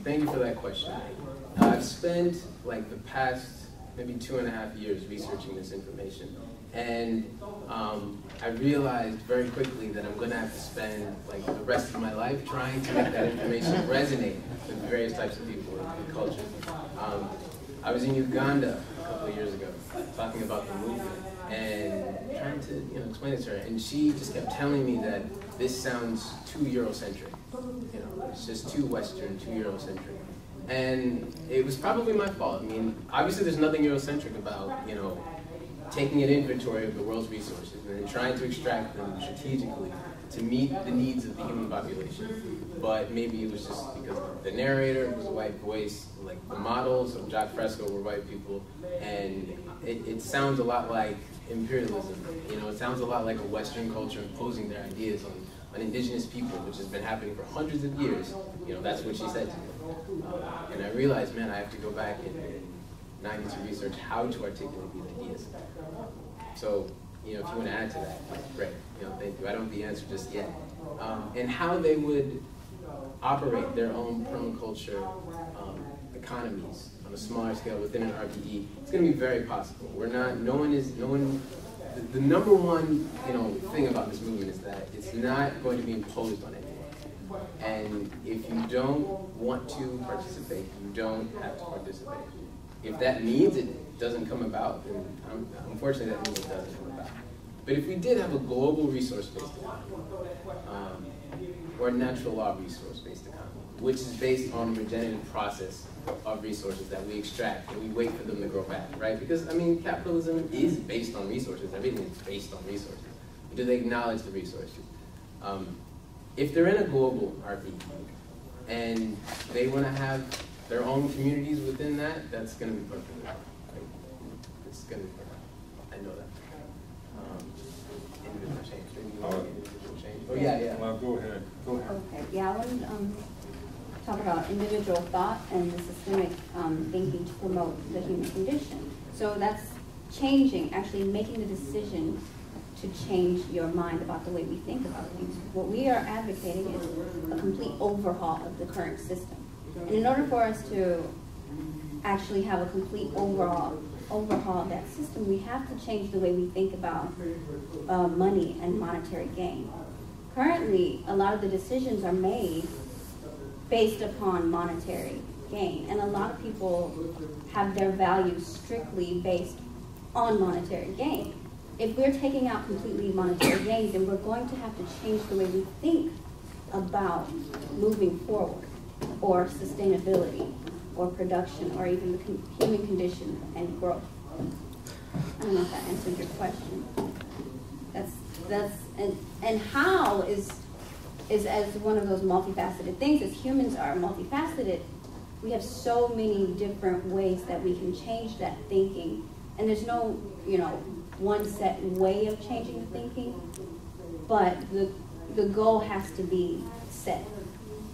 Thank you for that question. I've spent the past maybe 2.5 years researching this information. And I realized very quickly that I'm going to have to spend the rest of my life trying to make that information resonate with various types of people and cultures. I was in Uganda a couple of years ago talking about the movement and trying to explain it to her, and she just kept telling me that this sounds too Eurocentric. It's just too Western, too Eurocentric. And it was probably my fault. I mean, obviously there's nothing Eurocentric about, you know, taking an inventory of the world's resources and then trying to extract them strategically to meet the needs of the human population. But maybe it was just because the narrator was a white voice, like the models of Jacques Fresco were white people, and it sounds a lot like imperialism. You know, it sounds a lot like a Western culture imposing their ideas on indigenous people, which has been happening for hundreds of years. You know, that's what she said to me. And I realized, man, I have to go back and I need to research how to articulate these ideas. So, you know, if you want to add to that, great. You know, thank you. I don't have the answer just yet. And how they would operate their own permaculture economies on a smaller scale within an RPE, it's going to be very possible. The number one, you know, thing about this movement is that it's not going to be imposed on anyone. And if you don't want to participate, you don't have to participate. If that means it doesn't come about, then unfortunately that means it doesn't come about. But if we did have a global resource-based economy, or a natural law resource-based economy, which is based on the regenerative process of resources that we extract and we wait for them to grow back, right? Because, I mean, capitalism is based on resources. Everything is based on resources. Do they acknowledge the resources? If they're in a global RPE and they want to have their own communities within that, that's going to be perfect. Right? It's going to be perfect. I know that. Individual change. Individual change. Oh, yeah. Well, go ahead. Okay, yeah, I want to talk about individual thought and the systemic thinking to promote the human condition. So that's changing, actually making the decision to change your mind about the way we think about things. What we are advocating is a complete overhaul of the current system. And in order for us to actually have a complete overhaul of that system, we have to change the way we think about money and monetary gain. Currently, a lot of the decisions are made based upon monetary gain, and a lot of people have their values strictly based on monetary gain. If we're taking out completely monetary gain, then we're going to have to change the way we think about moving forward, or sustainability, or production, or even the human condition and growth. I don't know if that answered your question. And how is as one of those multifaceted things. As humans are multifaceted, we have so many different ways that we can change that thinking. And there's no, you know, one set way of changing the thinking, but the goal has to be set.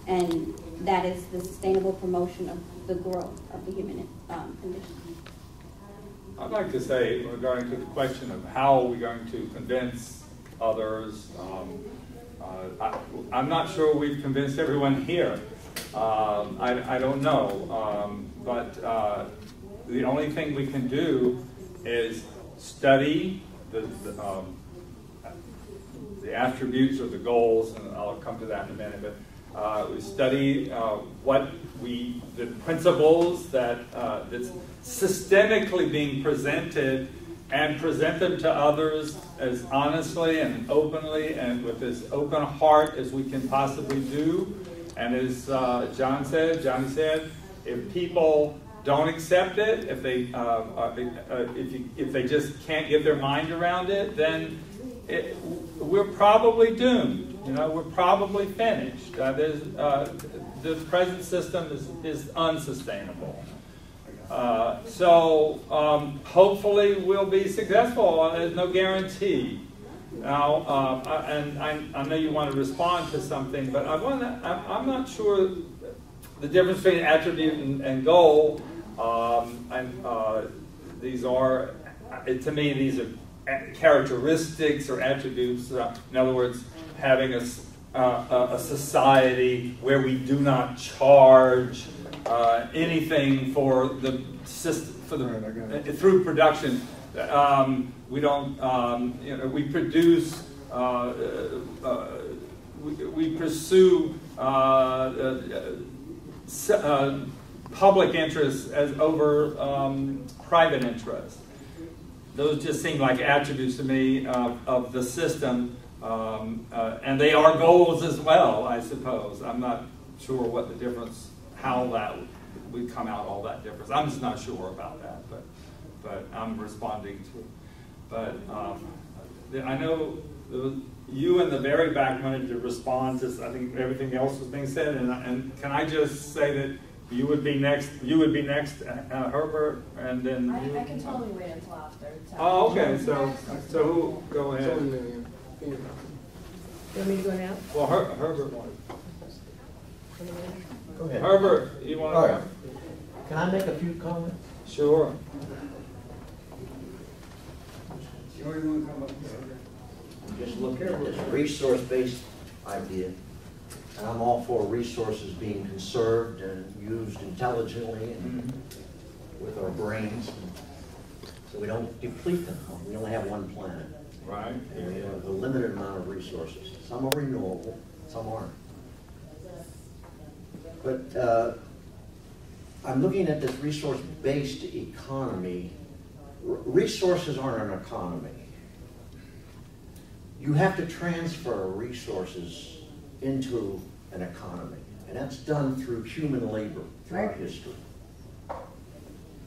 And that is the sustainable promotion of the growth of the human condition. I'd like to say, regarding to the question of how are we going to convince others, I'm not sure we've convinced everyone here. I don't know, but the only thing we can do is study the attributes or the goals, and I'll come to that in a minute, but we study the principles that's systemically being presented, and present them to others as honestly and openly and with as open a heart as we can possibly do. And as Johnny said, if people don't accept it, if they just can't get their mind around it, then we're probably doomed. You know, we're probably finished. The present system is unsustainable. So hopefully we'll be successful. There's no guarantee. Now, and I know you want to respond to something, but I'm not sure the difference between attribute and goal. These are, to me, these are characteristics or attributes. In other words, having a society where we do not charge anything for the system, through production. We don't, we produce, we pursue public interests as over private interests. Those just seem like attributes to me of the system, and they are goals as well, I suppose. I'm not sure what the difference, how that we come out all that different. I'm just not sure about that, but I'm responding to. But I know you in the very back wanted to respond to, I think, everything else was being said, and can I just say that you would be next, Herbert, and then you? I can totally wait until after. Oh, okay, so who, go ahead. You want me to go now? Well, Herbert wanted. Go ahead. Herbert, you want to All go? right. Can I make a few comments? Sure. Just looking at this resource-based idea, and I'm all for resources being conserved and used intelligently and with our brains, so we don't deplete them. We only have one planet. Right. And we have a limited amount of resources. Some are renewable, some aren't. But I'm looking at this resource-based economy. Resources aren't an economy. You have to transfer resources into an economy, and that's done through human labor throughout history.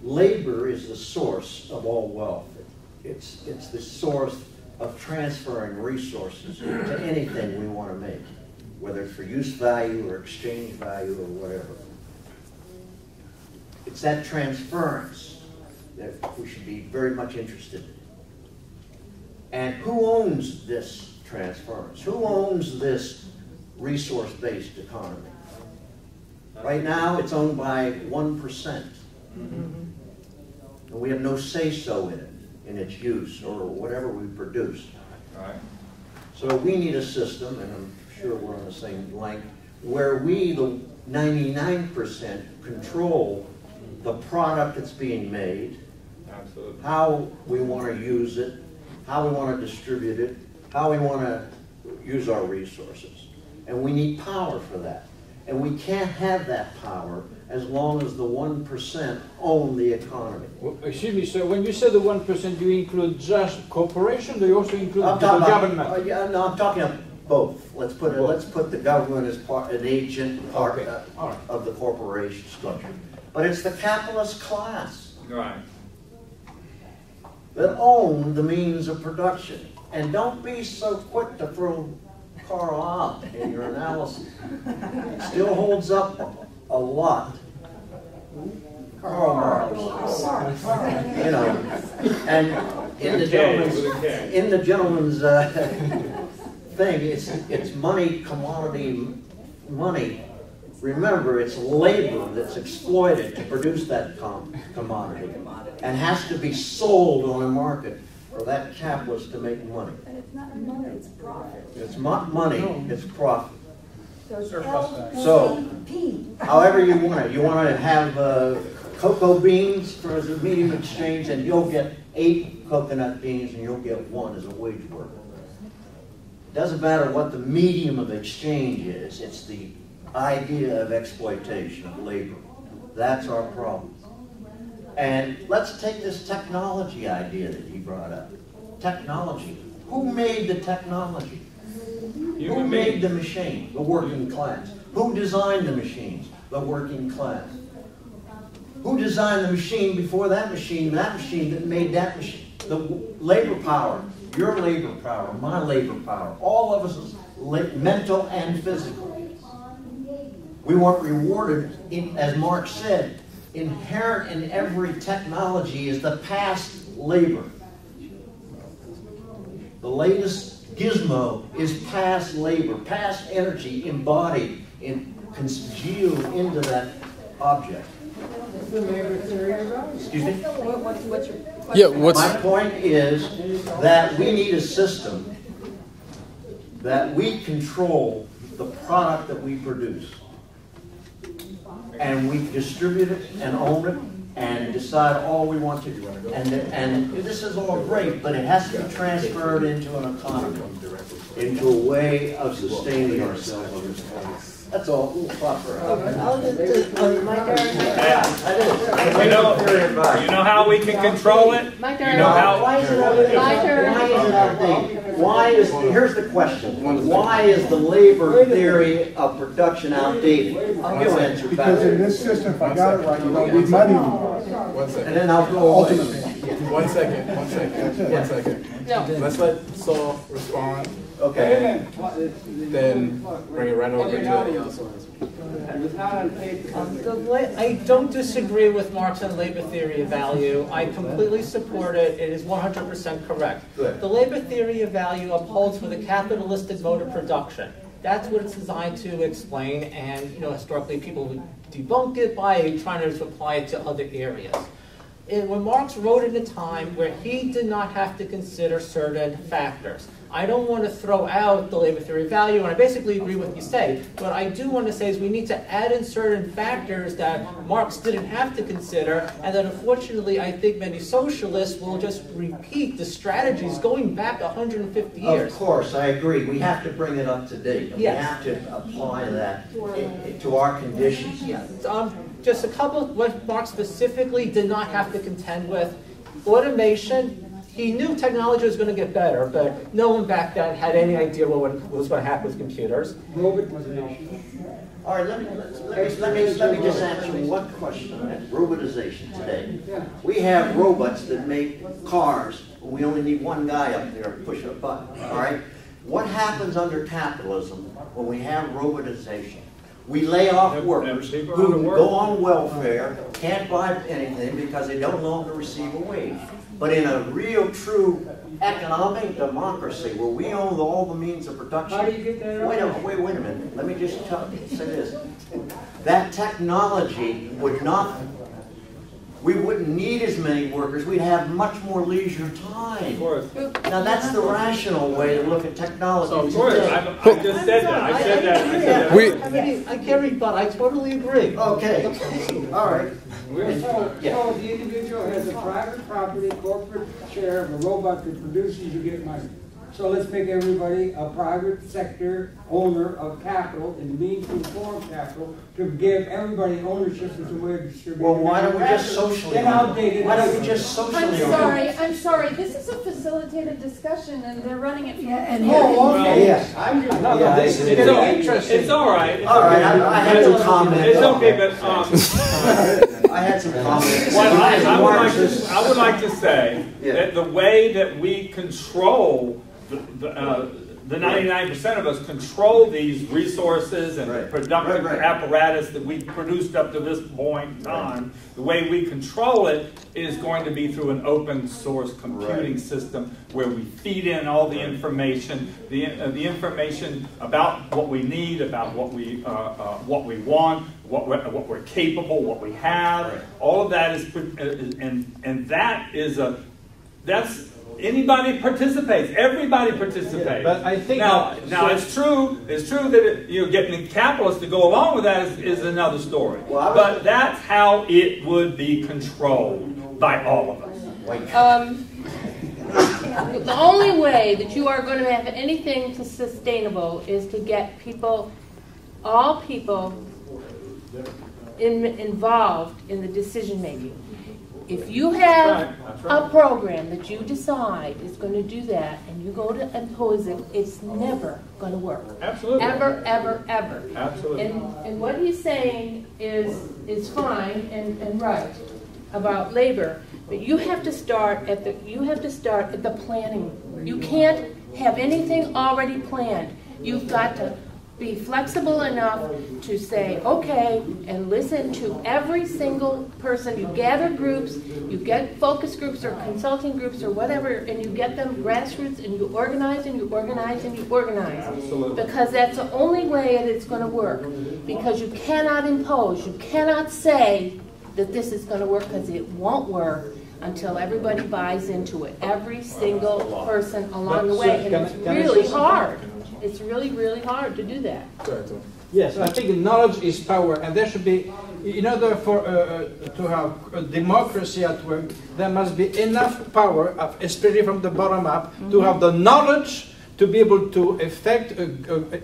Labor is the source of all wealth. It's the source of transferring resources to anything we want to make, whether it's for use value or exchange value or whatever. It's that transference that we should be very much interested in. And who owns this transference? Who owns this resource-based economy? Right now, it's owned by 1%. And we have no say-so in it, in its use or whatever we produce. Right. So we need a system, and I'm sure we're on the same length, where we, the 99%, control the product that's being made, Absolutely. how we want to use it, how we want to distribute it, how we want to use our resources. And we need power for that. And we can't have that power as long as the 1% own the economy. Well, excuse me, sir, when you say the 1%, do you include just corporation, do you also include the government? No, I'm talking about both. Let's put the government as an agent part of the corporation structure. But it's the capitalist class. Right. That own the means of production. And don't be so quick to throw Carl out in your analysis. It still holds up a lot. Karl Marx. You know, and in the gentleman's thing, it's money, commodity, money. Remember, it's labor that's exploited to produce that commodity and has to be sold on a market for that capitalist to make money. And it's not money, it's profit. It's not money, it's profit. So it's So, however you want it. You want to have cocoa beans for as a medium exchange, and you'll get 8 coconut beans and you'll get 1 as a wage worker. It doesn't matter what the medium of exchange is, it's the idea of exploitation of labor. That's our problem. And let's take this technology idea that you brought up. Technology. Who made the technology? Who made the machine? The working class. Who designed the machines? The working class. Who designed the machine before that machine that made that machine? The labor power. Your labor power, my labor power. All of us is mental and physical. We weren't rewarded, as Marx said, inherent in every technology is the past labor. The latest gizmo is past labor, past energy embodied, congealed into that object. Excuse me? What's your Yeah, My point is that we need a system that we control the product that we produce. And we distribute it and own it and decide all we want to do. And this is all great, but it has to be transferred into an economy, into a way of sustaining ourselves on this planet. That's all. We'll stop for You know how we can control it? My turn. You know how? Why is it outdated? Why is it outdated? here's the question. Why is the labor theory of production outdated? I'll give an answer back. Because in this system, if I got it right, you don't need money anymore. 1 second. And then I'll go away. 1 second, 1 second, 1 second. No. Let's let Saul respond. Okay. Then bring it right over to anybody else. I don't disagree with Marx and labor theory of value. I completely support it. It is 100% correct. Good. The labor theory of value upholds for the capitalistic mode of production. That's what it's designed to explain, and historically people debunk it by trying to apply it to other areas. When Marx wrote at a time where he did not have to consider certain factors. I don't want to throw out the labor theory of value, and I basically agree with what you say. What I do want to say is we need to add in certain factors that Marx didn't have to consider, and that unfortunately I think many socialists will just repeat the strategies going back 150 years. Of course, I agree. We have to bring it up to date. Yes. We have to apply that to our conditions. Yes. Just a couple, what Marx specifically did not have to contend with. Automation. He knew technology was going to get better, but no one back then had any idea what was going to happen with computers. Robotization. All right, let me just answer one question on that. Robotization today. We have robots that make cars. We only need one guy up there to push a button. All right. What happens under capitalism when we have robotization? We lay off workers who go on welfare, can't buy anything because they don't longer receive a wage. But in a real, true economic democracy where we own all the means of production, How do you get that wait a minute. Let me just say this. That technology would not. We wouldn't need as many workers. We'd have much more leisure time. Of course. Now that's the rational way to look at technology. Of course, I just said that. I said that. I can't rebut. I totally agree. Okay. All right. So the individual has a private property, corporate share of a robot that produces, you get money. So let's make everybody a private sector owner of capital and means to form capital to give everybody ownership as a way of distributing. Well, why don't we just socially own it? Why don't we just socially own it? I'm sorry, this is a facilitated discussion and they're running it from. Yes. It's all right. All right, I had some comments. It's okay, but I had some comments. Well, I would like to say that the way that we control the 99% of us control these resources and the productive apparatus that we've produced up to this point in time. The way we control it is going to be through an open source computing system where we feed in all the information, the information about what we need, about what we want, what we're capable, what we have. All of that is, and that is that's. Anybody participates. Everybody participates. Yeah, but I think now it's true. It's true that getting capitalists to go along with that is another story. But that's how it would be controlled by all of us. The only way that you are going to have anything sustainable is to get all people involved in the decision making. If you have a program that you decide is going to do that and you go to impose it, it's never going to work. Absolutely. Ever, ever, ever. Absolutely. And what he's saying is fine and right about labor, but you have to start at the planning. You can't have anything already planned. You've got to be flexible enough to say, okay, and listen to every single person. You gather groups, you get focus groups or consulting groups or whatever, and you get them grassroots, and you organize and you organize and you organize. Absolutely. Because that's the only way that it's going to work. Because you cannot impose, you cannot say that this is going to work, because it won't work until everybody buys into it. Every single person along the way. And it's really hard. It's really, really hard to do that. Yes, I think knowledge is power, and there should be, in order for to have a democracy at work, there must be enough power, especially from the bottom up, to have the knowledge to be able to effect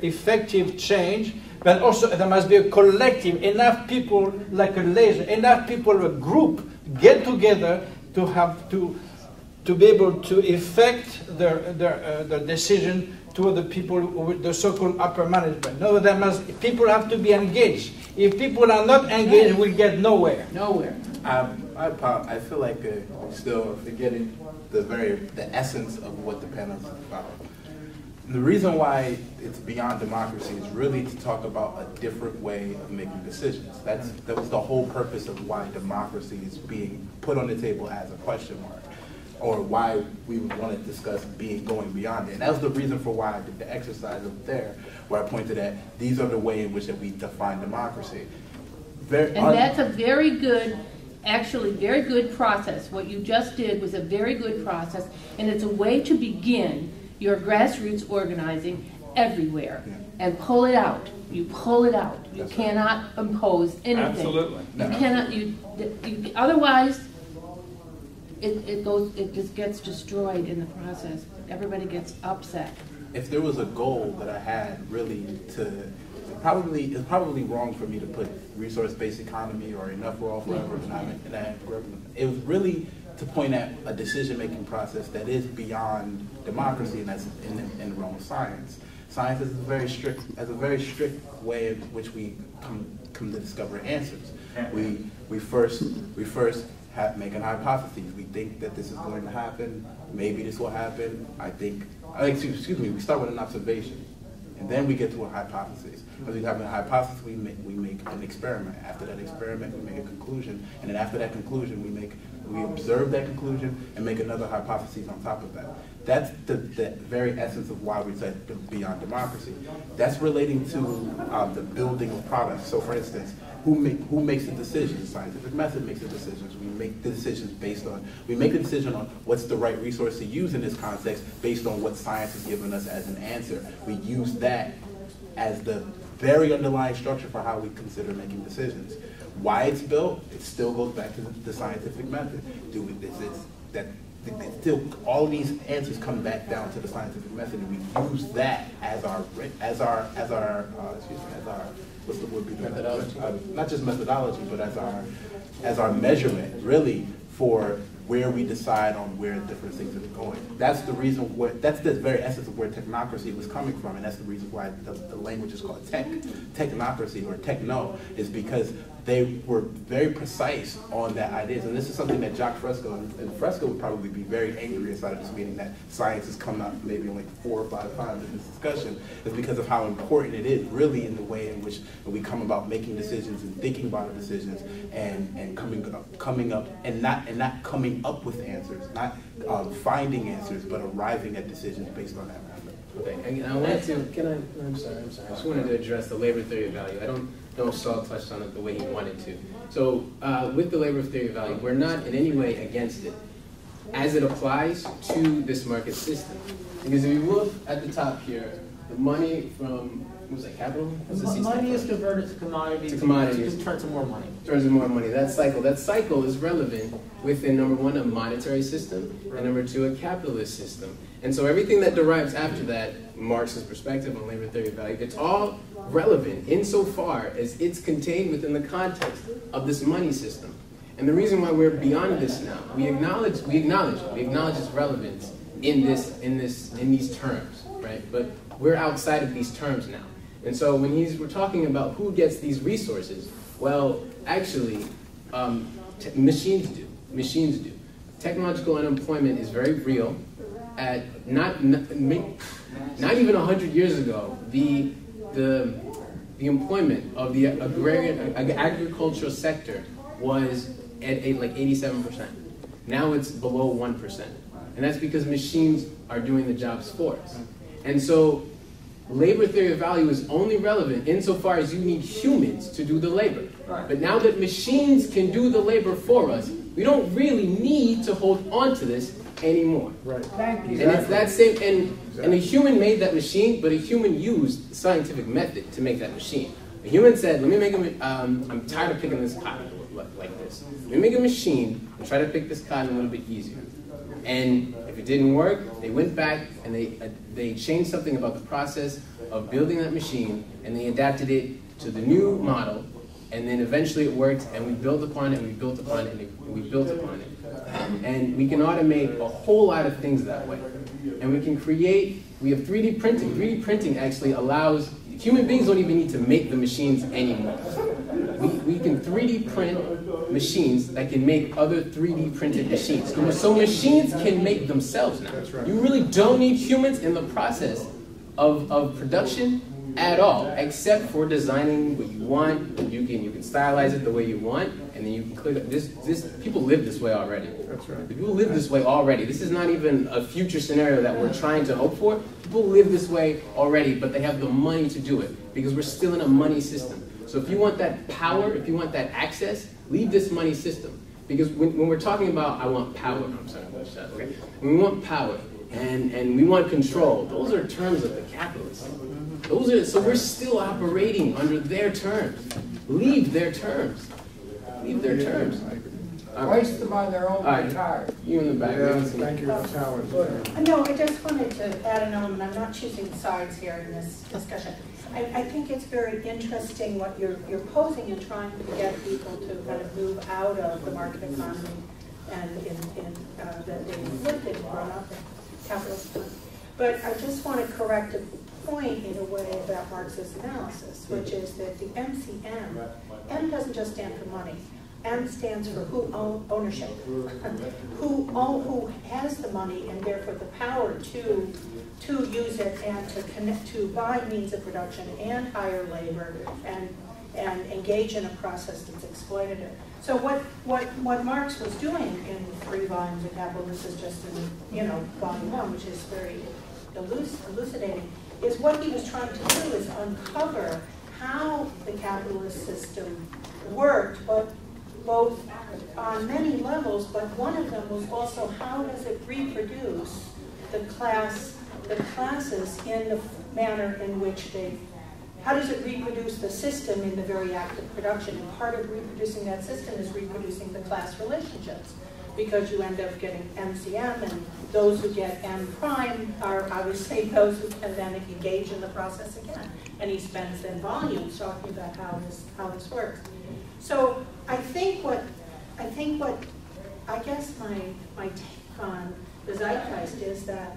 effective change. But also there must be a collective, enough people like a laser, enough people, a group, get together to have to to be able to effect their decision to the people with the so-called upper management. No, people have to be engaged. If people are not engaged, we'll get nowhere. Nowhere. I feel like still forgetting the essence of what the panel is about. The reason why it's beyond democracy is really to talk about a different way of making decisions. That was the whole purpose of why democracy is being put on the table as a question mark, or why we want to discuss going beyond it. And that was the reason for why I did the exercise up there, where I pointed at these are the way in which that we define democracy. That's a very good, actually very good process. What you just did was a very good process, and it's a way to begin your grassroots organizing everywhere and pull it out. You pull it out. You cannot impose anything. Absolutely. You cannot. Otherwise, it just gets destroyed in the process. Everybody gets upset. If there was a goal that I had really it's probably wrong for me to put resource-based economy or enough for all forever in that curriculum. It was really to point at a decision-making process that is beyond democracy, and that's in the realm of science. Science is a very strict way in which we come to discover answers. We first make an hypothesis. We think that this is going to happen. Maybe this will happen. We start with an observation, and then we get to a hypothesis. As we have a hypothesis, we make an experiment. After that experiment, we make a conclusion, and then after that conclusion, we observe that conclusion and make another hypothesis on top of that. That's the very essence of why we say beyond democracy. That's relating to the building of products. So, for instance, who makes the decisions? Scientific method makes the decisions. We make the decisions we make the decision on what's the right resource to use in this context based on what science has given us as an answer. We use that as the very underlying structure for how we consider making decisions. Why it's built, it still goes back to the scientific method. All these answers come back down to the scientific method, and we use that as our what's the word? Methodology. Not just methodology, but as our measurement, really, for where we decide on where different things are going. That's the reason that's the very essence of where technocracy was coming from, and that's the reason why the language is called technocracy or techno, is because they were very precise on that ideas. And this is something that Jacques Fresco, and Fresco would probably be very angry inside of this meeting that science has come up maybe only 4 or 5 times in this discussion, is because of how important it is really in the way in which we come about making decisions and thinking about our decisions and coming up and not coming up with answers, not finding answers, but arriving at decisions based on that method. Okay, and I wanted to, I'm sorry. I just wanted to address the labor theory of value. I don't know if Saul touched on it the way he wanted to. So with the labor theory of value, we're not in any way against it as it applies to this market system. Because if you look at the top here, the money from, what was that, capital? Money is converted to commodities. To commodities. To turn to more money. Turns to more money. That cycle is relevant within, number one, a monetary system, and number two, a capitalist system. And so everything that derives after that, Marx's perspective on labor theory of value, it's all relevant insofar as it's contained within the context of this money system. And the reason why we're beyond this now, we acknowledge its relevance in these terms, right? But we're outside of these terms now. And so when we're talking about who gets these resources, well, actually, machines do. Machines do. Technological unemployment is very real. At not even 100 years ago, the employment of the agricultural sector was at like 87%. Now it's below 1%. And that's because machines are doing the jobs for us. And so labor theory of value is only relevant insofar as you need humans to do the labor. Right. But now that machines can do the labor for us, we don't really need to hold on to this anymore. Right. Thank you. And it's that same, and a human made that machine, but a human used the scientific method to make that machine. A human said, let me make I'm tired of picking this cotton like this. Let me make a machine and try to pick this cotton a little bit easier. And if it didn't work, they went back and they changed something about the process of building that machine, and they adapted it to the new model, and then eventually it worked, and we built upon it, and we built upon it, and we built upon it. And we can automate a whole lot of things that way. And we can create, we have 3D printing. 3D printing actually allows, human beings don't even need to make the machines anymore. We can 3D print machines that can make other 3D printed machines. So machines can make themselves now. You really don't need humans in the process of production at all, except for designing what you want. You can stylize it the way you want, and then you can click. People live this way already. That's right. People live this way already. This is not even a future scenario that we're trying to hope for. People live this way already, but they have the money to do it because we're still in a money system. So if you want that power, if you want that access, leave this money system. Because when we're talking about, I want power, I'm sorry, okay. When we want power and we want control, those are terms of the capitalists. So we're still operating under their terms. Leave their terms. Leave their terms. Waste them on their own retire. You in the back. Yeah, thank you, Howard. No, I just wanted to add an element. I'm not choosing sides here in this discussion. I think it's very interesting what you're posing and trying to get people to kind of move out of the market economy and that they've lived in, grown up in capitalism. But I just want to correct a point in a way about Marxist analysis, which is that the MCM, M doesn't just stand for money. M stands for ownership. Who has the money and therefore the power to use it and to connect, to buy means of production and hire labor and engage in a process that's exploitative. So what Marx was doing in 3 volumes of Capital, this is just in volume 1, which is very elucidating, is what he was trying to do is uncover how the capitalist system worked, but both on many levels, but one of them was also how does it reproduce the classes in the manner in which how does it reproduce the system in the very act of production? And part of reproducing that system is reproducing the class relationships, because you end up getting MCM, and those who get M prime are obviously those who can then engage in the process again. And he spends then volumes talking about how this works. So I guess my take on the zeitgeist is that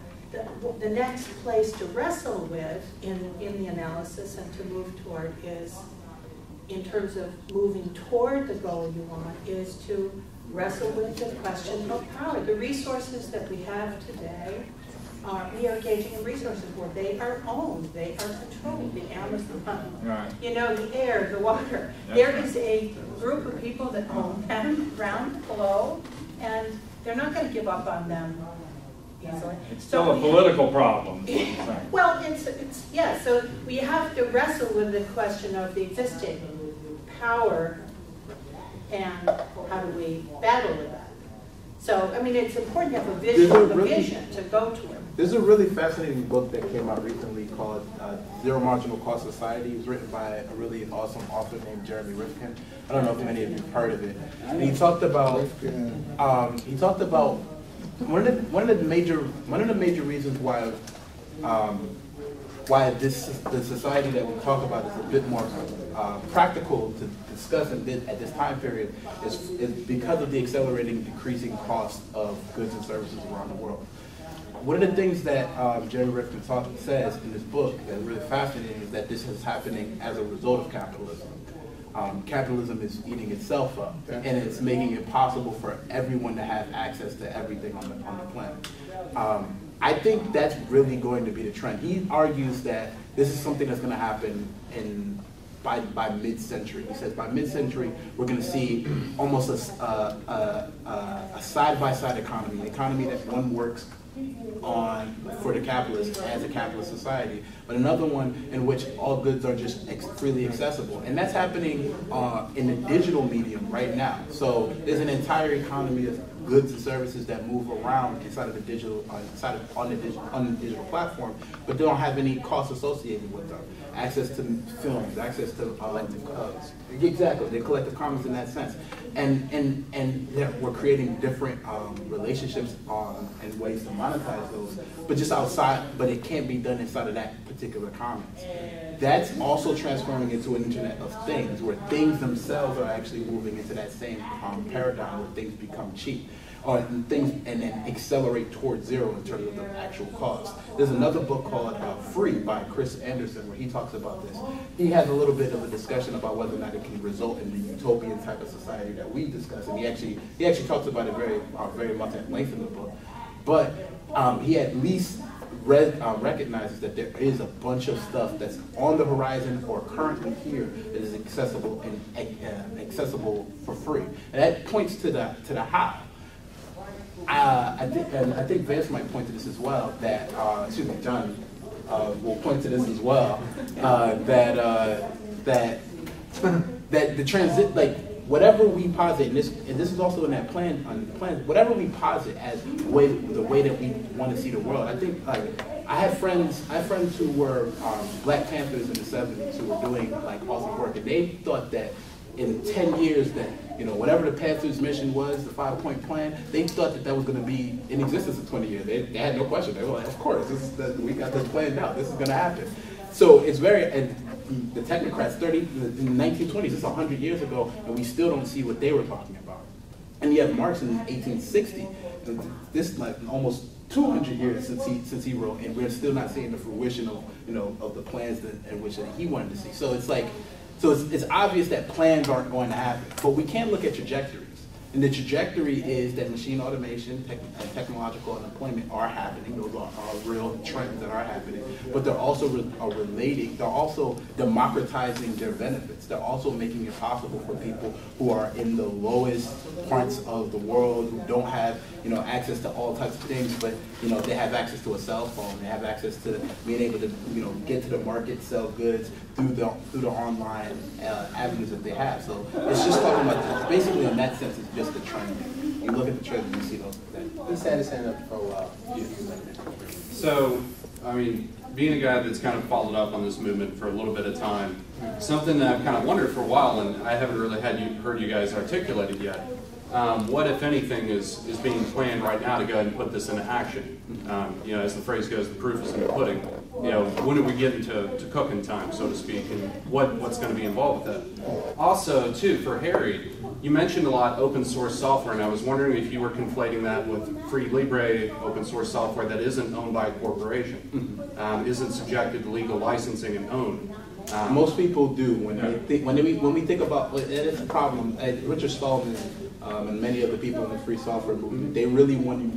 the next place to wrestle with in the analysis and to move toward is, in terms of moving toward the goal you want, is to wrestle with the question of power. The resources that we have today, we are engaging in resources where they are owned, they are controlled, the Amazon, the air, the water. There is a group of people that own them down below, and they're not going to give up on them easily. It's still a political problem. Well, yeah, so we have to wrestle with the question of the existing power and how do we battle with that. So, I mean, it's important to have a vision to go to it. There's a really fascinating book that came out recently called Zero Marginal Cost Society. It was written by a really awesome author named Jeremy Rifkin. I don't know if many of you have heard of it. And he talked about one of the major reasons why the society that we talk about is a bit more practical to discuss at this time period is because of the accelerating, decreasing cost of goods and services around the world. One of the things that Jeremy Rifkin says in this book that's really fascinating is that this is happening as a result of capitalism. Capitalism is eating itself up, and it's making it possible for everyone to have access to everything on the planet. I think that's really going to be the trend. He argues that this is something that's going to happen by mid-century. He says by mid-century we're going to see almost a side-by-side economy, an economy that one works on for the capitalist as a capitalist society, but another one in which all goods are just freely accessible. And that's happening in the digital medium right now. So there's an entire economy of goods and services that move around inside of the digital, on the digital platform, but don't have any costs associated with them. Access to films, access to collective commons. Exactly, the collective commons in that sense. And we're creating different relationships and ways to monetize those, but just outside, but it can't be done inside of that particular commons. That's also transforming into an internet of things, where things themselves are actually moving into that same paradigm where things become cheap. or things, and then accelerate towards zero in terms of the actual cost. There's another book called Free by Chris Anderson where he talks about this. He has a little bit of a discussion about whether or not it can result in the utopian type of society that we discuss, and he actually talks about it very much at length in the book. But he at least recognizes that there is a bunch of stuff that's on the horizon or currently here that is accessible and accessible for free, and that points to the how. I think Vance might point to this as well. That John will point to this as well. That the transit, like whatever we posit, and this is also in that plan. Whatever we posit as the way that we want to see the world. I think I have friends who were Black Panthers in the '70s who were doing like awesome work, and they thought that in 10 years that, whatever the Panthers' mission was, the 5-point plan, they thought that was going to be in existence in 20 years. They had no question. They were like, of course, we got this planned out. This is going to happen. So it's and the technocrats, in the 1920s, this is 100 years ago, and we still don't see what they were talking about. And you have Marx in 1860, and this like almost 200 years since he wrote, and we're still not seeing the fruition of the plans in which he wanted to see. So it's like, it's obvious that plans aren't going to happen, but we can look at trajectories. And the trajectory is that machine automation and technological unemployment are happening. Those are real trends that are happening. But they're also relating. They're also democratizing their benefits. They're also making it possible for people who are in the lowest parts of the world, who don't have access to all types of things, but they have access to a cell phone. They have access to being able to get to the market, sell goods through the online avenues that they have. So it's just talking about basically in that sense, it's just the trend. You look at the trend and you see those things. He's had his hand up for a while. So, I mean, being a guy that's kind of followed up on this movement for a little bit of time, something that I've kind of wondered for a while, and I haven't really heard you guys articulate it yet. What, if anything, is being planned right now to go ahead and put this into action? As the phrase goes, the proof is in the pudding. When do we get into cooking time, so to speak, and what's going to be involved with that? Also, too, for Harry, you mentioned a lot open source software, and I was wondering if you were conflating that with free libre open source software that isn't owned by a corporation, isn't subjected to legal licensing and owned. Most people do when we think about it is a problem. Richard Stallman and many of the people in the free software movement, they really wanted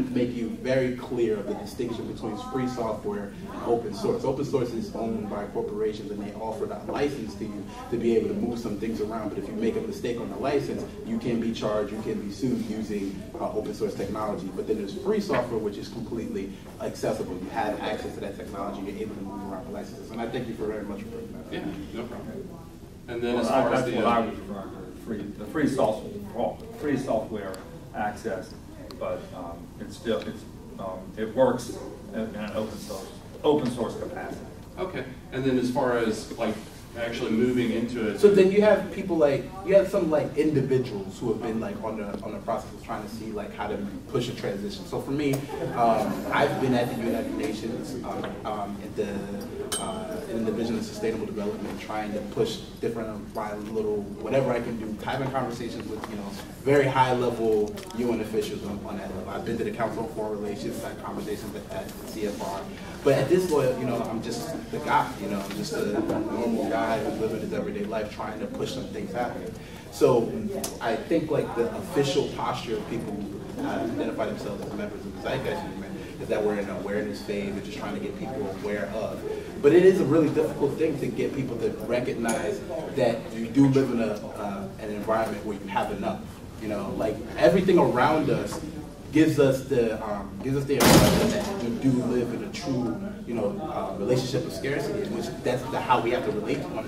to make you very clear of the distinction between free software and open source. Open source is owned by corporations, and they offer that license to you to be able to move some things around. But if you make a mistake on the license, you can be charged, you can be sued using open source technology. But then there's free software, which is completely accessible. You have access to that technology. You're able to move around the licenses. And I thank you very much for bringing that up. Yeah, no problem. And then as far as I was referring to, free software access, but it works in an open source capacity. Okay, and then as far as like actually moving into it. So then you have people some individuals who have been on the process of trying to see how to push a transition. So for me, I've been at the United Nations in the Division of Sustainable Development, trying to push different whatever I can do, having conversations with very high level UN officials on that level. I've been to the Council on Foreign Relations, had conversations at CFR. But at this level, I'm just the guy, I'm just a normal guy who's living his everyday life trying to push some things happening. So I think the official posture of people who identify themselves as members of the Zeitgeist Movement is that we're in an awareness phase, we're just trying to get people aware of. But it is a really difficult thing to get people to recognize that you do live in an environment where you have enough. Everything around us gives us the impression that we do live in a true, relationship of scarcity, in which that's how we have to relate to one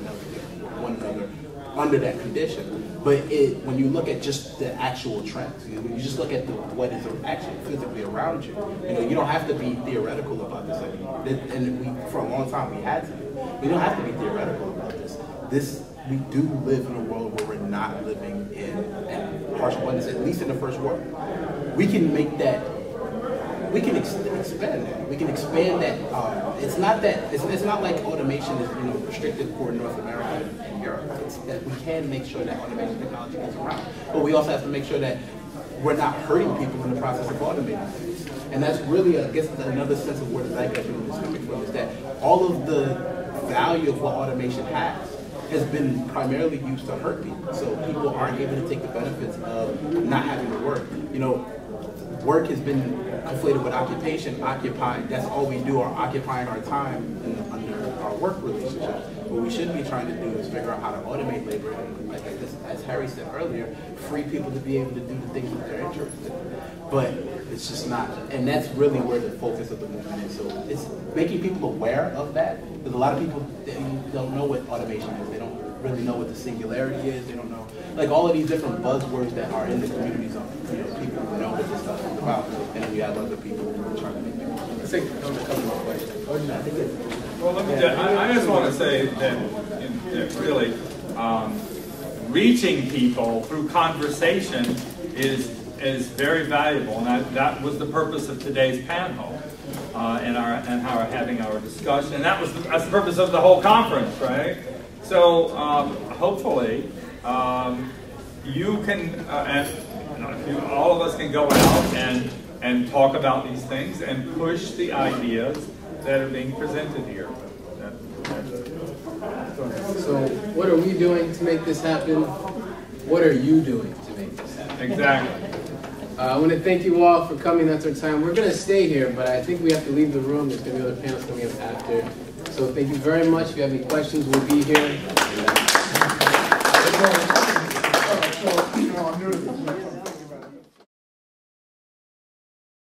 another under that condition. But when you look at just the actual trends, when you just look at what is actually physically around you, you don't have to be theoretical about this anymore. And for a long time we had to. We don't have to be theoretical about this. We do live in a world where we're not living in harsh abundance, at least in the first world. We can make that. We can expand that. We can expand that. It's not like automation is restricted for North America and Europe. It's that we can make sure that automation technology gets around. But we also have to make sure that we're not hurting people in the process of automating things. And that's really, I guess, another sense of where the Zeitgeist movement is coming from, is that all of the value of what automation has been primarily used to hurt people. So people aren't able to take the benefits of not having to work. You know, work has been conflated with occupation. Occupying, that's all we do, are occupying our time under our work relationships. What we should be trying to do is figure out how to automate labor, and like this, as Harry said earlier, free people to be able to do the things that they're interested in. But it's just not, and that's really where the focus of the movement is. So it's making people aware of that, because a lot of people, they don't know what automation is. They don't really know what the singularity is. They don't know, like all of these different buzzwords that are in the communities. You know, people know what this stuff is about, and then we have other people who are trying to make people. Let's take a couple more questions. Well, let me I just want to say that really reaching people through conversation is very valuable, and that was the purpose of today's panel and our having our discussion, and that's the purpose of the whole conference, right? So hopefully you can all of us can go out and talk about these things and push the ideas that are being presented here. So what are we doing to make this happen? What are you doing to make this happen? Exactly. I want to thank you all for coming. That's our time. We're going to stay here, but I think we have to leave the room. There's going to be other panels coming up after. So thank you very much. If you have any questions, we'll be here. So, I'm new to this.